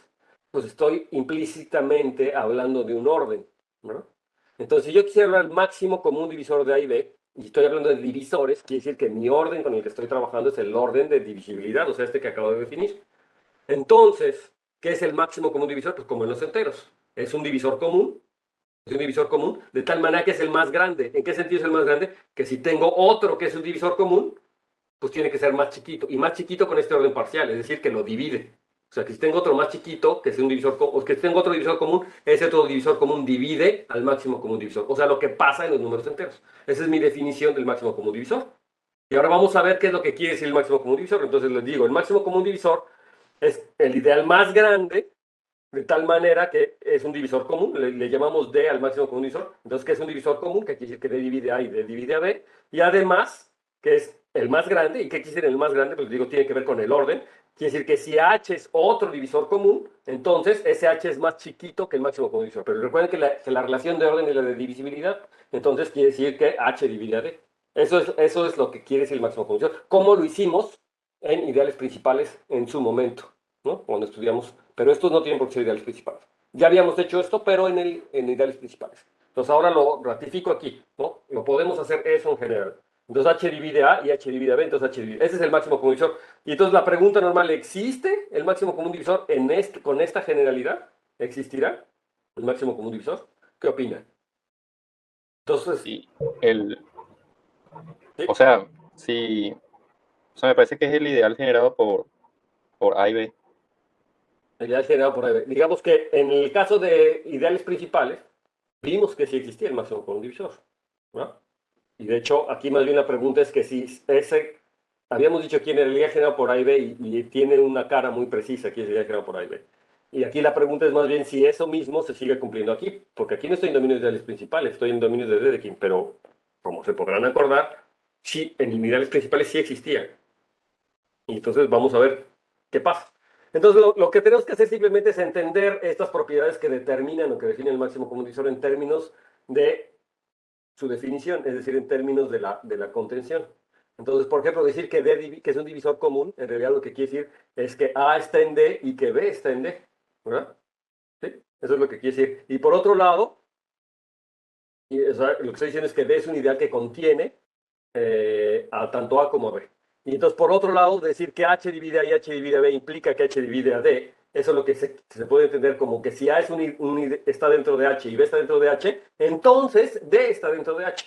pues estoy implícitamente hablando de un orden, ¿no? Entonces, si yo quisiera hablar del máximo común divisor de A y B, y estoy hablando de divisores, quiere decir que mi orden con el que estoy trabajando es el orden de divisibilidad, o sea, este que acabo de definir. Entonces, ¿qué es el máximo común divisor? Pues como en los enteros. Es un divisor común, de tal manera que es el más grande. ¿En qué sentido es el más grande? Que si tengo otro que es un divisor común, pues tiene que ser más chiquito. Y más chiquito con este orden parcial, es decir, que lo divide. O sea, que si tengo otro más chiquito, que es un divisor o que si tengo otro divisor común, ese otro divisor común divide al máximo común divisor. O sea, lo que pasa en los números enteros. Esa es mi definición del máximo común divisor. Y ahora vamos a ver qué es lo que quiere decir el máximo común divisor. Entonces les digo, el máximo común divisor es el ideal más grande, de tal manera que es un divisor común, le llamamos D al máximo común divisor. Entonces, ¿qué es un divisor común? Que quiere decir que D divide A y D divide a B. Y además, que es el más grande. ¿Y qué quiere decir el más grande? Pues digo, tiene que ver con el orden. Quiere decir que si H es otro divisor común, entonces ese H es más chiquito que el máximo común divisor. Pero recuerden que la relación de orden es la de divisibilidad. Entonces quiere decir que H divide a D. Eso es lo que quiere decir el máximo común divisor. ¿Cómo lo hicimos en ideales principales en su momento, ¿no? Cuando estudiamos? Pero estos no tienen por qué ser ideales principales. Ya habíamos hecho esto, pero en ideales principales. Entonces ahora lo ratifico aquí, ¿no? Lo podemos hacer eso en general. Entonces H divide A y H divide B, entonces H divide. Ese es el máximo común divisor. Y entonces la pregunta normal, ¿existe el máximo común divisor con esta generalidad? ¿Existirá el máximo común divisor? ¿Qué opinan? Entonces, Sí, ¿sí? o sea, sí, o sea, me parece que es el ideal generado por A y B. El ideal generado por AB. Digamos que en el caso de ideales principales, vimos que sí existía el máximo común divisor, ¿no? Y de hecho, aquí más bien la pregunta es que si habíamos dicho que en el ideal generado por A y B y tiene una cara muy precisa, aquí es el ideal generado por A y B. Y aquí la pregunta es más bien si eso mismo se sigue cumpliendo aquí, porque aquí no estoy en dominios ideales principales, estoy en dominios de Dedekind, pero como se podrán acordar, sí, en ideales principales sí existía. Y entonces vamos a ver qué pasa. Entonces lo que tenemos que hacer simplemente es entender estas propiedades que determinan o que definen el máximo común divisor en términos de su definición, es decir, en términos de la contención. Entonces, por ejemplo, decir que D que es un divisor común, en realidad lo que quiere decir es que A está en D y que B está en D, ¿verdad? ¿Sí? Eso es lo que quiere decir. Y por otro lado, o sea, lo que estoy diciendo es que D es un ideal que contiene a tanto A como a B. Y entonces, por otro lado, decir que H divide A y H divide a B implica que H divide a D. Eso es lo que se puede entender como que si A es está dentro de H y B está dentro de H, entonces D está dentro de H.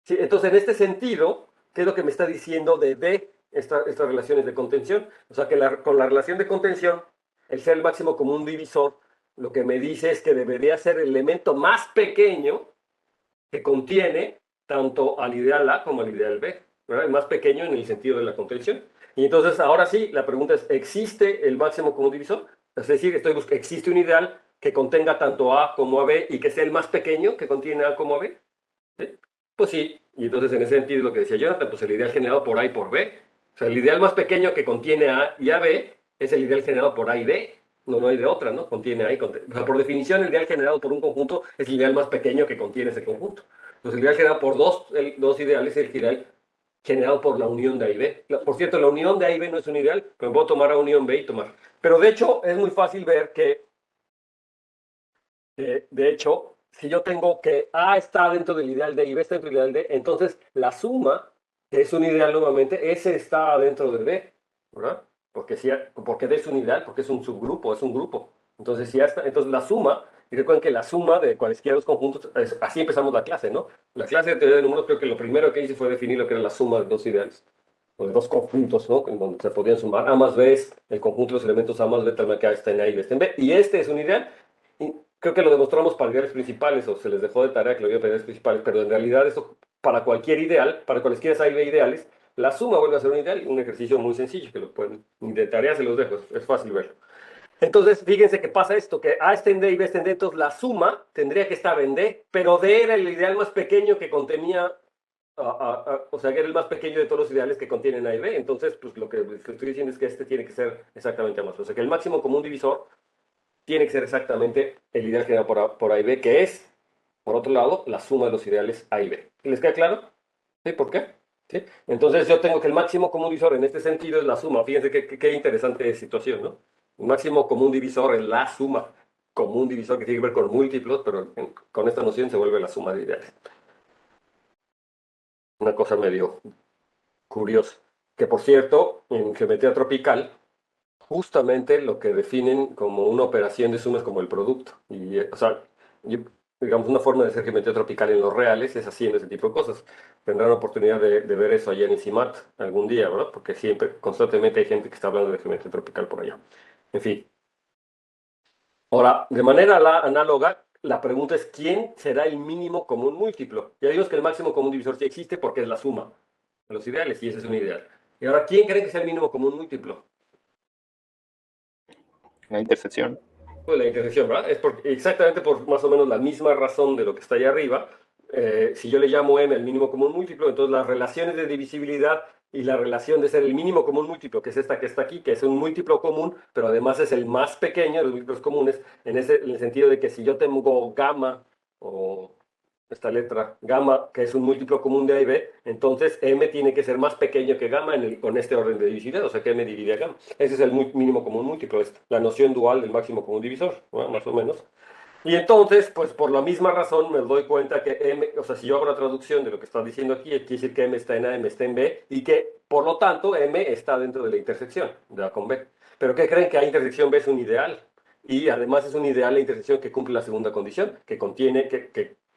¿Sí? Entonces, en este sentido, ¿qué es lo que me está diciendo de D estas relaciones de contención? O sea, que con la relación de contención, el ser el máximo común divisor, lo que me dice es que debería ser el elemento más pequeño que contiene tanto al ideal A como al ideal B, ¿verdad? El más pequeño en el sentido de la contención. Y entonces, ahora sí, la pregunta es, ¿existe el máximo común divisor? Es decir, ¿existe un ideal que contenga tanto A como a B y que sea el más pequeño que contiene A como a B? ¿Sí? Pues sí, y entonces en ese sentido lo que decía Jonathan, pues el ideal generado por A y por B. O sea, el ideal más pequeño que contiene A y a B es el ideal generado por A y B. No hay de otra, ¿no? Contiene A y contiene. O sea, por definición, el ideal generado por un conjunto es el ideal más pequeño que contiene ese conjunto. Entonces, el ideal generado por dos ideales es el ideal generado por la unión de A y B. Por cierto, la unión de A y B no es un ideal, pero puedo tomar a unión B y tomar. Pero de hecho, es muy fácil ver que, de hecho, si yo tengo que A está dentro del ideal D y B está dentro del ideal D, entonces la suma, que es un ideal nuevamente, ese está dentro de D, ¿verdad? Porque D es un ideal, porque es un subgrupo, es un grupo. Entonces, entonces la suma, y recuerden que la suma de cualesquiera dos conjuntos, así empezamos la clase, ¿no? La clase de teoría de números, creo que lo primero que hice fue definir lo que era la suma de dos ideales, o de dos conjuntos, ¿no? En donde se podían sumar A más B es el conjunto de los elementos A más B, tal manera que A está en A y B está en B. Y este es un ideal. Y creo que lo demostramos para ideales principales, o se les dejó de tarea que lo vio para ideales principales, pero en realidad eso para cualquier ideal, para cualesquiera A y B ideales, la suma vuelve a ser un ideal, un ejercicio muy sencillo, que lo pueden, de tarea se los dejo, es fácil verlo. Entonces, fíjense que pasa esto, que A está en D y B está en D, entonces la suma tendría que estar en D, pero D era el ideal más pequeño que contenía, o sea, que era el más pequeño de todos los ideales que contienen A y B, entonces, pues lo que estoy diciendo es que este tiene que ser exactamente más, o sea, que el máximo común divisor tiene que ser exactamente el ideal generado por A y B, que es, por otro lado, la suma de los ideales A y B. ¿Les queda claro? ¿Sí? ¿Por qué? ¿Sí? Entonces yo tengo que el máximo común divisor en este sentido es la suma. Fíjense qué interesante situación, ¿no? El máximo común divisor es la suma. Común divisor que tiene que ver con múltiplos, pero con esta noción se vuelve la suma de ideales. Una cosa medio curiosa. Que por cierto, en geometría tropical, justamente lo que definen como una operación de suma es como el producto. Y, o sea, digamos, una forma de hacer geometría tropical en los reales es haciendo ese tipo de cosas. Tendrán oportunidad de ver eso allá en ICIMAT algún día, ¿verdad? Porque siempre, constantemente hay gente que está hablando de geometría tropical por allá. En fin. Ahora, de manera análoga, la pregunta es, ¿quién será el mínimo común múltiplo? Ya vimos que el máximo común divisor sí existe porque es la suma de los ideales, y ese es un ideal. Y ahora, ¿quién cree que sea el mínimo común múltiplo? La intersección. Pues la intersección, ¿verdad? Es exactamente por más o menos la misma razón de lo que está allá arriba. Si yo le llamo m el mínimo común múltiplo, entonces las relaciones de divisibilidad y la relación de ser el mínimo común múltiplo, que es esta que está aquí, que es un múltiplo común, pero además es el más pequeño de los múltiplos comunes, en el sentido de que si yo tengo gamma o esta letra gamma, que es un múltiplo común de A y B, entonces m tiene que ser más pequeño que gamma con este orden de divisibilidad, o sea que m divide a gamma. Ese es el mínimo común múltiplo, es la noción dual del máximo común divisor, ¿no? Más o menos. Y entonces, pues por la misma razón me doy cuenta que m, o sea, si yo hago la traducción de lo que está diciendo aquí, quiere decir que m está en A, m está en B, y que por lo tanto m está dentro de la intersección de A con B. Pero ¿qué creen? Que A intersección B es un ideal. Y además es un ideal la intersección que cumple la segunda condición, que contiene,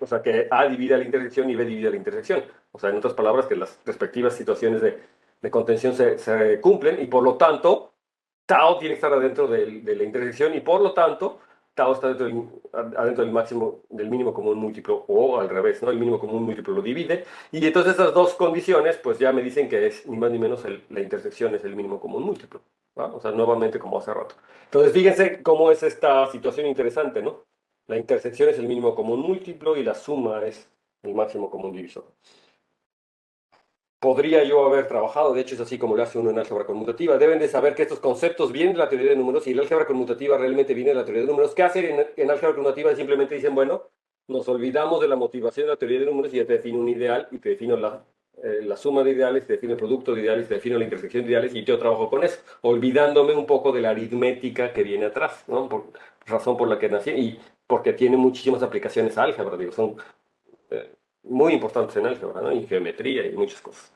o sea, que A divide a la intersección y B divide a la intersección. O sea, en otras palabras, que las respectivas situaciones de contención se cumplen y por lo tanto, tau tiene que estar adentro de la intersección y por lo tanto, tau está adentro del máximo, del mínimo común múltiplo o al revés, ¿no? El mínimo común múltiplo lo divide y entonces esas dos condiciones pues ya me dicen que es ni más ni menos la intersección es el mínimo común múltiplo, ¿va? O sea, nuevamente como hace rato. Entonces fíjense cómo es esta situación interesante, ¿no? La intersección es el mínimo común múltiplo y la suma es el máximo común divisor. Podría yo haber trabajado, de hecho es así como lo hace uno en álgebra conmutativa. Deben de saber que estos conceptos vienen de la teoría de números y la álgebra conmutativa realmente viene de la teoría de números. ¿Qué hacen en álgebra conmutativa? Simplemente dicen, bueno, nos olvidamos de la motivación de la teoría de números y ya te defino un ideal y te defino la suma de ideales, te defino el producto de ideales, te defino la intersección de ideales y yo trabajo con eso, olvidándome un poco de la aritmética que viene atrás, ¿no? Por razón por la que nací y porque tiene muchísimas aplicaciones a álgebra, digo, son muy importantes en álgebra, ¿no? Y en geometría y muchas cosas.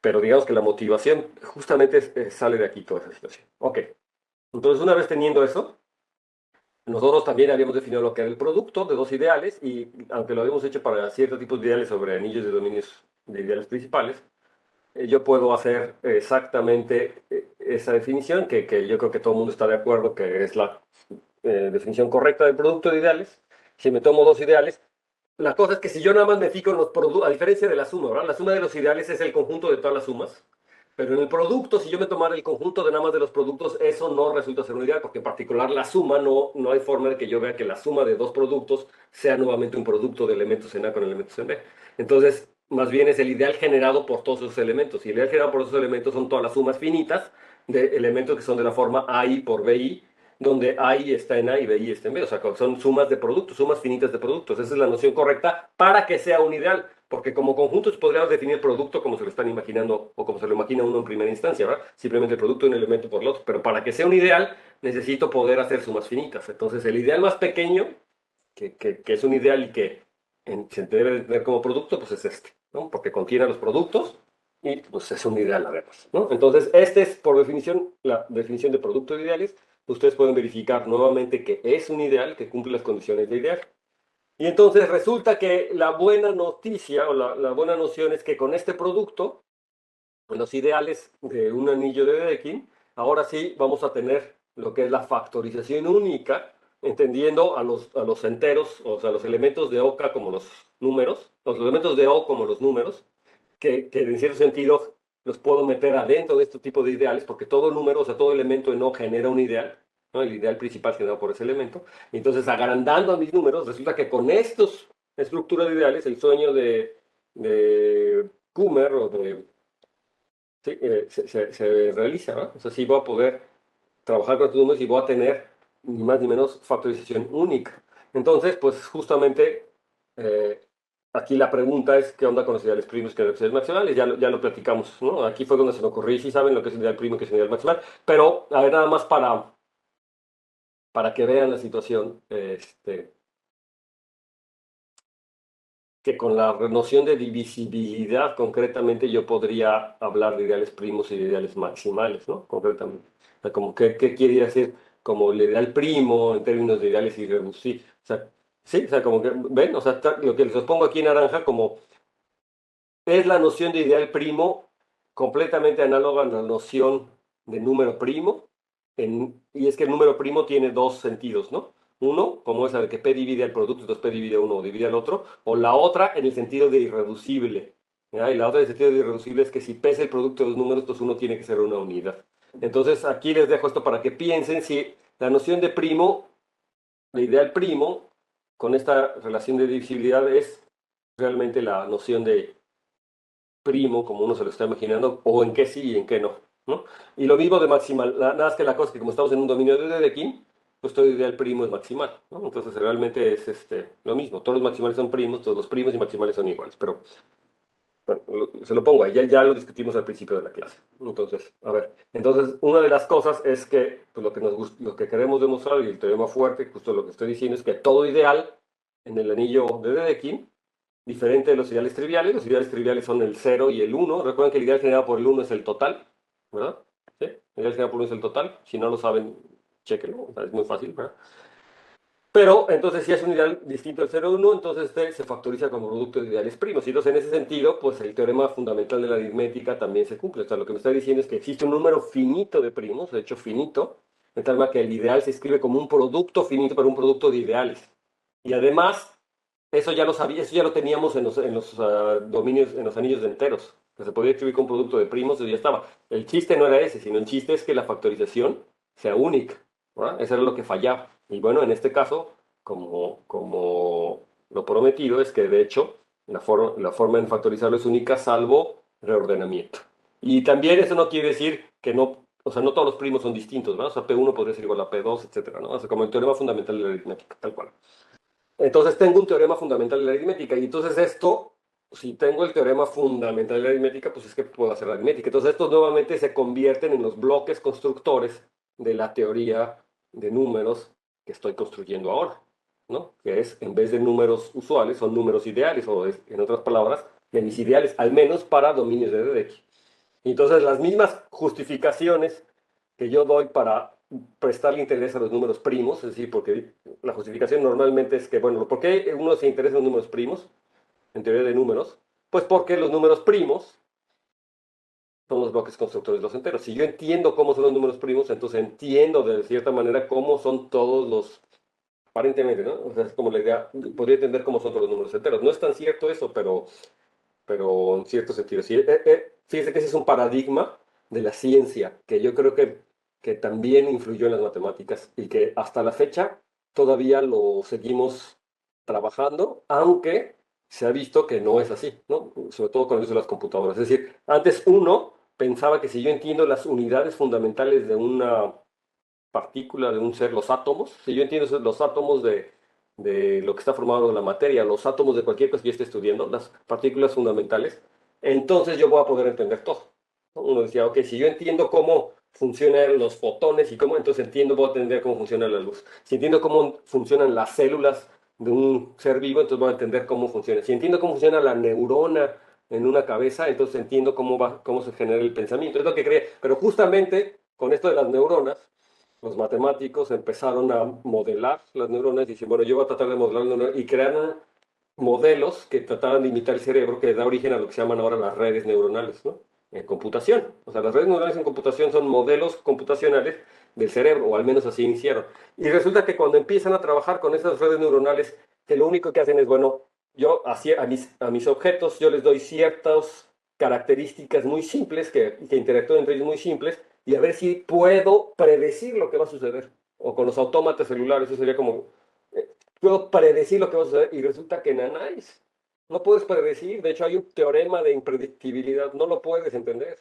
Pero digamos que la motivación justamente sale de aquí toda esa situación. Ok, entonces una vez teniendo eso, nosotros también habíamos definido lo que era el producto de dos ideales y aunque lo habíamos hecho para ciertos tipos de ideales sobre anillos de dominios de ideales principales, yo puedo hacer exactamente esa definición que yo creo que todo el mundo está de acuerdo que es la definición correcta del producto de ideales. Si me tomo dos ideales, la cosa es que si yo nada más me fijo en los productos, a diferencia de la suma, ¿verdad? La suma de los ideales es el conjunto de todas las sumas. Pero en el producto, si yo me tomara el conjunto de nada más de los productos, eso no resulta ser un ideal, porque en particular la suma no hay forma de que yo vea que la suma de dos productos sea nuevamente un producto de elementos en A con elementos en B. Entonces, más bien es el ideal generado por todos esos elementos. Y el ideal generado por esos elementos son todas las sumas finitas de elementos que son de la forma AI por BI, donde AI está en A y BI está en B. O sea, son sumas de productos, sumas finitas de productos. Esa es la noción correcta para que sea un ideal. Porque como conjuntos podríamos definir producto como se lo están imaginando o como se lo imagina uno en primera instancia, ¿verdad? Simplemente el producto de un elemento por el otro. Pero para que sea un ideal, necesito poder hacer sumas finitas. Entonces, el ideal más pequeño, que es un ideal y que se debe de tener como producto, pues es este, ¿no? Porque contiene los productos y pues es un ideal además, ¿no? Entonces, este es por definición la definición de producto de ideales. Ustedes pueden verificar nuevamente que es un ideal que cumple las condiciones de ideal. Y entonces resulta que la buena noticia o la buena noción es que con este producto, los ideales de un anillo de Dedekind, ahora sí vamos a tener lo que es la factorización única entendiendo a los enteros, o sea, los elementos de Oca como los números, los elementos de O como los números, que en cierto sentido los puedo meter adentro de este tipo de ideales, porque todo número, o sea, todo elemento en O genera un ideal, ¿no? El ideal principal generado por ese elemento. Entonces, agrandando a mis números, resulta que con estos estructuras de ideales, el sueño de Kummer o de, sí, se realiza, ¿no? O sea, sí voy a poder trabajar con estos números y voy a tener ni más ni menos factorización única. Entonces, pues justamente eh, aquí la pregunta es qué onda con los ideales primos que los ideales maximales. Ya lo platicamos, ¿no? Aquí fue donde se me ocurrió y sí saben lo que es un ideal primo y que es un ideal maximal. Pero, a ver, nada más para que vean la situación, que con la noción de divisibilidad concretamente yo podría hablar de ideales primos y de ideales maximales, ¿no? Concretamente. O sea, como qué quiere decir como el ideal primo en términos de ideales irreducibles. O sea, sí, o sea, como que, ¿ven? O sea, lo que les pongo aquí en naranja como es la noción de ideal primo completamente análoga a la noción de número primo, y es que el número primo tiene dos sentidos, ¿no? Uno, como esa de que P divide al producto, entonces P divide a uno o divide al otro, o la otra en el sentido de irreducible. ¿Ya? Y la otra en el sentido de irreducible es que si P es el producto de los números, entonces uno tiene que ser una unidad. Entonces aquí les dejo esto para que piensen si la noción de primo, de ideal primo, con esta relación de divisibilidad es realmente la noción de primo, como uno se lo está imaginando, o en qué sí y en qué no, ¿no? Y lo mismo de maximal, nada más que la cosa es que como estamos en un dominio de Dedekind, pues todo ideal primo es maximal, ¿no? Entonces realmente es lo mismo, todos los maximales son primos, todos los primos y maximales son iguales, pero bueno, se lo pongo ahí, ya lo discutimos al principio de la clase. Entonces, a ver, entonces una de las cosas es que pues, lo que queremos demostrar, y el teorema fuerte, justo lo que estoy diciendo, es que todo ideal en el anillo de Dedekind diferente de los ideales triviales. Los ideales triviales son el cero y el uno. Recuerden que el ideal generado por el uno es el total, ¿verdad? ¿Sí? El ideal generado por 1 es el total. Si no lo saben, chequenlo. O sea, es muy fácil, ¿verdad? Pero entonces, si es un ideal distinto al 0 1, entonces este se factoriza como producto de ideales primos. Y entonces, en ese sentido, pues el teorema fundamental de la aritmética también se cumple. O sea, lo que me está diciendo es que existe un número finito de primos, de hecho finito, de tal manera que el ideal se escribe como un producto finito, pero un producto de ideales. Y además, eso ya lo sabía, eso ya lo teníamos en los dominios, en los anillos de enteros, que se podía escribir con producto de primos, eso ya estaba. El chiste no era ese, sino el chiste es que la factorización sea única, ¿verdad? Eso era lo que fallaba. Y bueno, en este caso, como lo prometido es que de hecho la forma en factorizarlo es única salvo reordenamiento. Y también eso no quiere decir que no, o sea, no todos los primos son distintos, ¿verdad? O sea, P1 podría ser igual a P2, etcétera, ¿no? O sea, como el teorema fundamental de la aritmética, tal cual. Entonces tengo un teorema fundamental de la aritmética y entonces esto, si tengo el teorema fundamental de la aritmética, pues es que puedo hacer la aritmética. Entonces estos nuevamente se convierten en los bloques constructores de la teoría de números que estoy construyendo ahora, ¿no? Que es, en vez de números usuales, son números ideales, o en otras palabras, de mis ideales, al menos para dominios de Dedekind. Y entonces las mismas justificaciones que yo doy para prestarle interés a los números primos, es decir, porque la justificación normalmente es que, bueno, ¿por qué uno se interesa en los números primos, en teoría de números? Pues porque los números primos son los bloques constructores de los enteros. Si yo entiendo cómo son los números primos, entonces entiendo de cierta manera cómo son todos los, aparentemente, ¿no? O sea, es como la idea, podría entender cómo son todos los números enteros. No es tan cierto eso, pero en cierto sentido. Sí, fíjese que ese es un paradigma de la ciencia que yo creo que también influyó en las matemáticas y que hasta la fecha todavía lo seguimos trabajando, aunque se ha visto que no es así, ¿no? Sobre todo con el uso de las computadoras. Es decir, antes uno pensaba que si yo entiendo las unidades fundamentales de una partícula, de un ser, los átomos, si yo entiendo los átomos de lo que está formado de la materia, los átomos de cualquier cosa que yo esté estudiando, las partículas fundamentales, entonces yo voy a poder entender todo, ¿no? Uno decía, ok, si yo entiendo cómo funcionan los fotones y cómo, entonces entiendo, voy a entender cómo funciona la luz. Si entiendo cómo funcionan las células de un ser vivo, entonces voy a entender cómo funciona. Si entiendo cómo funciona la neurona en una cabeza, entonces entiendo cómo se genera el pensamiento. Es lo que cree. Pero justamente con esto de las neuronas, los matemáticos empezaron a modelar las neuronas y dicen, bueno, yo voy a tratar de modelar las neuronas y crearon modelos que trataban de imitar el cerebro, que da origen a lo que se llaman ahora las redes neuronales, ¿no? en computación. O sea, las redes neuronales en computación son modelos computacionales del cerebro, o al menos así iniciaron. Y resulta que cuando empiezan a trabajar con esas redes neuronales, que lo único que hacen es, bueno, yo a mis objetos, yo les doy ciertas características muy simples, que interactúan entre ellos muy simples, y a ver si puedo predecir lo que va a suceder. O con los autómatas celulares, eso sería como, puedo predecir lo que va a suceder, y resulta que nanáis. No puedes predecir, de hecho hay un teorema de impredictibilidad, no lo puedes entender,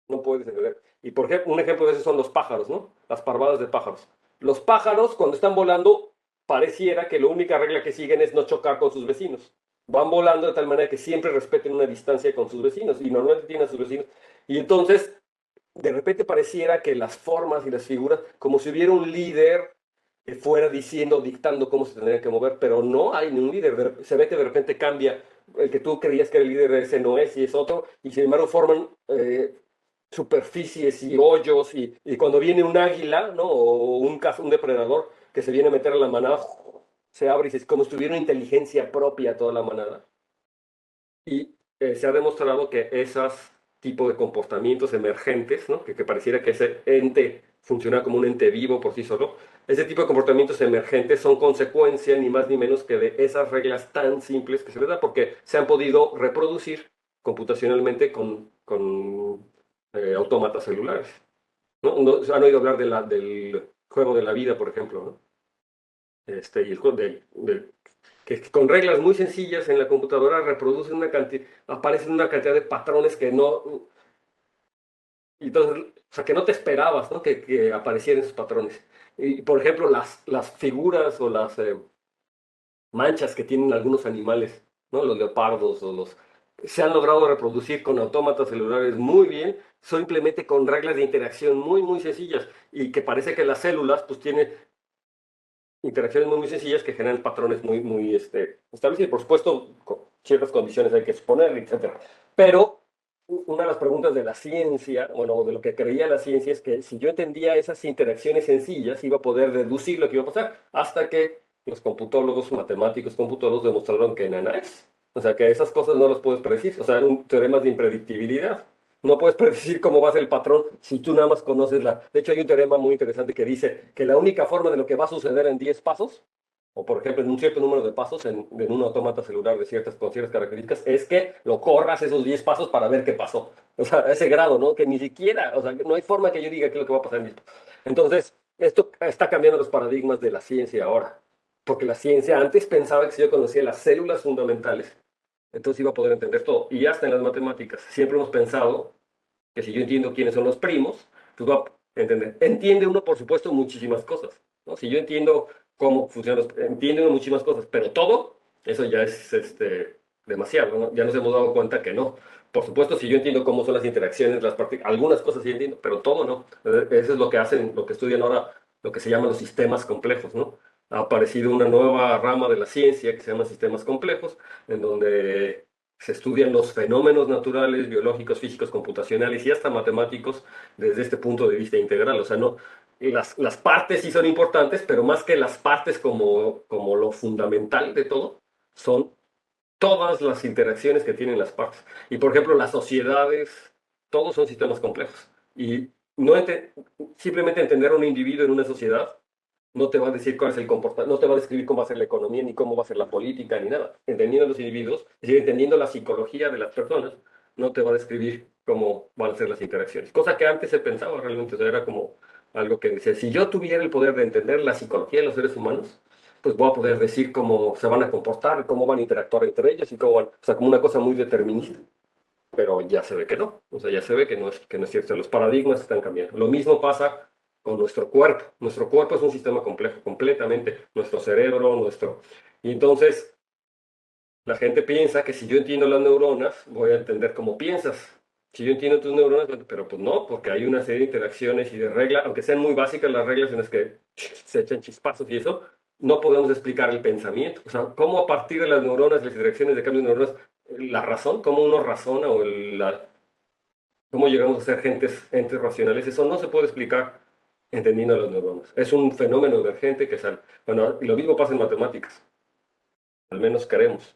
no puedes entender. Y por ejemplo, un ejemplo de eso son los pájaros, ¿no? Las parvadas de pájaros. Los pájaros cuando están volando pareciera que la única regla que siguen es no chocar con sus vecinos. Van volando de tal manera que siempre respeten una distancia con sus vecinos y normalmente tienen a sus vecinos. Y entonces, de repente pareciera que las formas y las figuras, como si hubiera un líder que fuera diciendo, dictando cómo se tendría que mover, pero no hay ni un líder. Se ve que de repente cambia. El que tú creías que era el líder ese no es y es otro, y sin embargo forman superficies y hoyos, y cuando viene un águila, ¿no? O un depredador que se viene a meter a la manada, se abre y es como si tuviera una inteligencia propia toda la manada. Y se ha demostrado que esos tipos de comportamientos emergentes, ¿no? Que pareciera que ese ente funciona como un ente vivo por sí solo, ese tipo de comportamientos emergentes son consecuencia ni más ni menos que de esas reglas tan simples que se les da, porque se han podido reproducir computacionalmente con autómatas celulares. ¿No? Han oído hablar del juego de la vida, por ejemplo, ¿no? Y el juego que con reglas muy sencillas en la computadora reproducen aparecen una cantidad de patrones que no, y entonces, o sea, que no te esperabas, ¿no? Que aparecieran esos patrones. Y, por ejemplo, las figuras o las manchas que tienen algunos animales, ¿no? Los leopardos o se han logrado reproducir con autómatas celulares muy bien, simplemente con reglas de interacción muy, muy sencillas, y que parece que las células, pues, tienen interacciones muy, muy sencillas que generan patrones muy, muy establecidos. Por supuesto, con ciertas condiciones hay que exponer, etcétera. Pero una de las preguntas de la ciencia, bueno, de lo que creía la ciencia, es que si yo entendía esas interacciones sencillas, iba a poder deducir lo que iba a pasar, hasta que los computólogos, matemáticos, computólogos demostraron que nanáis. O sea, que esas cosas no las puedes predecir. O sea, un teorema de impredictibilidad. No puedes predecir cómo va a ser el patrón si tú nada más conoces la... De hecho, hay un teorema muy interesante que dice que la única forma de lo que va a suceder en 10 pasos, o por ejemplo en un cierto número de pasos en un autómata celular con ciertas características, es que lo corras esos 10 pasos para ver qué pasó. O sea, a ese grado, ¿no? Que ni siquiera, o sea, no hay forma que yo diga qué es lo que va a pasar en 10 pasos. Entonces, esto está cambiando los paradigmas de la ciencia ahora. Porque la ciencia antes pensaba que si yo conocía las células fundamentales, entonces iba a poder entender todo. Y hasta en las matemáticas. Siempre hemos pensado que si yo entiendo quiénes son los primos, pues va a entender. Entiende uno, por supuesto, muchísimas cosas, ¿no? Si yo entiendo cómo funcionan entiende uno muchísimas cosas, pero todo, eso ya es demasiado, ¿no? Ya nos hemos dado cuenta que no. Por supuesto, si yo entiendo cómo son las interacciones, algunas cosas sí entiendo, pero todo no. Eso es lo que hacen, lo que estudian ahora, lo que se llaman los sistemas complejos, ¿no? Ha aparecido una nueva rama de la ciencia que se llama sistemas complejos, en donde se estudian los fenómenos naturales, biológicos, físicos, computacionales y hasta matemáticos desde este punto de vista integral. O sea, no, las partes sí son importantes, pero más que las partes como lo fundamental de todo, son todas las interacciones que tienen las partes. Y por ejemplo, las sociedades, todos son sistemas complejos. Y no simplemente entender a un individuo en una sociedad no te va a decir cuál es el comportamiento, no te va a describir cómo va a ser la economía, ni cómo va a ser la política, ni nada. Entendiendo a los individuos, es decir, entendiendo la psicología de las personas, no te va a describir cómo van a ser las interacciones. Cosa que antes se pensaba realmente, o sea, era como algo que decía, si yo tuviera el poder de entender la psicología de los seres humanos, pues voy a poder decir cómo se van a comportar, cómo van a interactuar entre ellos y cómo van, o sea, como una cosa muy determinista. Pero ya se ve que no, o sea, ya se ve que no es cierto, los paradigmas están cambiando. Lo mismo pasa con nuestro cuerpo. Nuestro cuerpo es un sistema complejo, completamente. Nuestro cerebro, Y entonces, la gente piensa que si yo entiendo las neuronas, voy a entender cómo piensas. Si yo entiendo tus neuronas, pero pues no, porque hay una serie de interacciones y de reglas, aunque sean muy básicas las reglas en las que se echan chispazos y eso, no podemos explicar el pensamiento. O sea, cómo a partir de las neuronas, las interacciones de cambio de neuronas, la razón, cómo uno razona cómo llegamos a ser entes racionales, eso no se puede explicar entendiendo las neuronas. Es un fenómeno emergente que sale. Bueno, y lo mismo pasa en matemáticas, al menos queremos.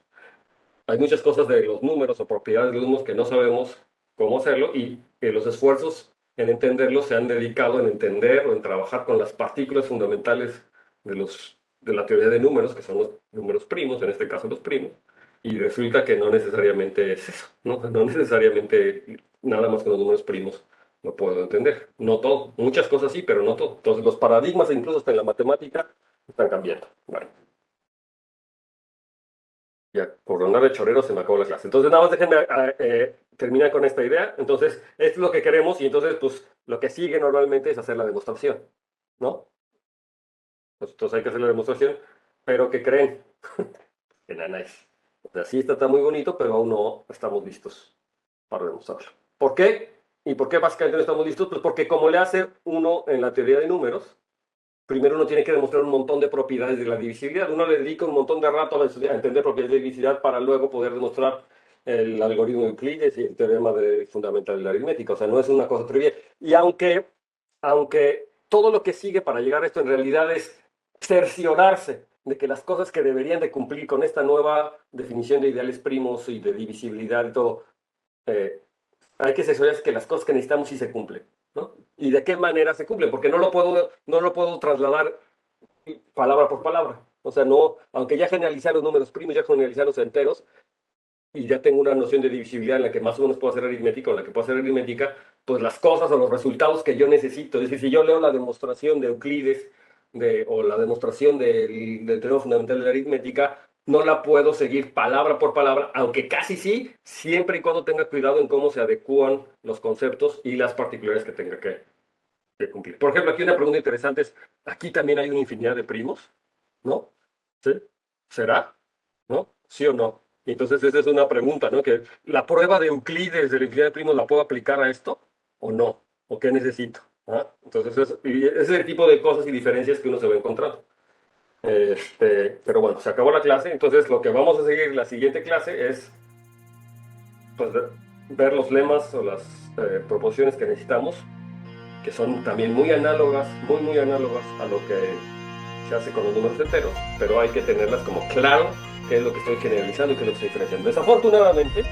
Hay muchas cosas de los números o propiedades de los números que no sabemos cómo hacerlo y que los esfuerzos en entenderlo se han dedicado en entender o en trabajar con las partículas fundamentales de la teoría de números, que son los números primos, en este caso los primos, y resulta que no necesariamente es eso, ¿no? No necesariamente nada más con los números primos lo puedo entender. No todo, muchas cosas sí, pero no todo. Entonces los paradigmas, incluso hasta en la matemática, están cambiando. Bueno. Ya, por andar de chorero se me acabó la clase. Entonces, nada más déjenme terminar con esta idea. Entonces, esto es lo que queremos y entonces, pues, lo que sigue normalmente es hacer la demostración, ¿no? Pues, entonces hay que hacer la demostración, pero ¿qué creen? Que nada es. O sea, sí está muy bonito, pero aún no estamos listos para demostrarlo. ¿Por qué? ¿Y por qué básicamente no estamos listos? Pues porque como le hace uno en la teoría de números, primero uno tiene que demostrar un montón de propiedades de la divisibilidad. Uno le dedica un montón de rato a entender propiedades de divisibilidad para luego poder demostrar el algoritmo de Euclides y el teorema fundamental de la aritmética. O sea, no es una cosa trivial. Y aunque todo lo que sigue para llegar a esto en realidad es cerciorarse de que las cosas que deberían de cumplir con esta nueva definición de ideales primos y de divisibilidad y todo, hay que cerciorarse que las cosas que necesitamos sí se cumplen, ¿no? ¿Y de qué manera se cumplen? Porque no lo puedo trasladar palabra por palabra. O sea, no, aunque ya generalizar los números primos, ya generalizar los enteros, y ya tengo una noción de divisibilidad en la que más o menos puedo hacer aritmética, o en la que puedo hacer aritmética, pues las cosas o los resultados que yo necesito. Es decir, si yo leo la demostración de Euclides o la demostración del teorema fundamental de la aritmética, no la puedo seguir palabra por palabra, aunque casi sí, siempre y cuando tenga cuidado en cómo se adecúan los conceptos y las particularidades que tenga que cumplir. Por ejemplo, aquí una pregunta interesante es, aquí también hay una infinidad de primos, ¿no? ¿Sí? ¿Será? ¿No? ¿Sí o no? Entonces esa es una pregunta, ¿no? Que la prueba de Euclides de la infinidad de primos, ¿la puedo aplicar a esto o no? ¿O qué necesito? ¿Ah? Entonces ese es el tipo de cosas y diferencias que uno se va encontrando. Pero bueno, se acabó la clase, entonces lo que vamos a seguir en la siguiente clase es pues, ver los lemas o las proposiciones que necesitamos, que son también muy análogas, muy análogas a lo que se hace con los números enteros, pero hay que tenerlas como claro qué es lo que estoy generalizando y qué es lo que estoy diferenciando. Desafortunadamente,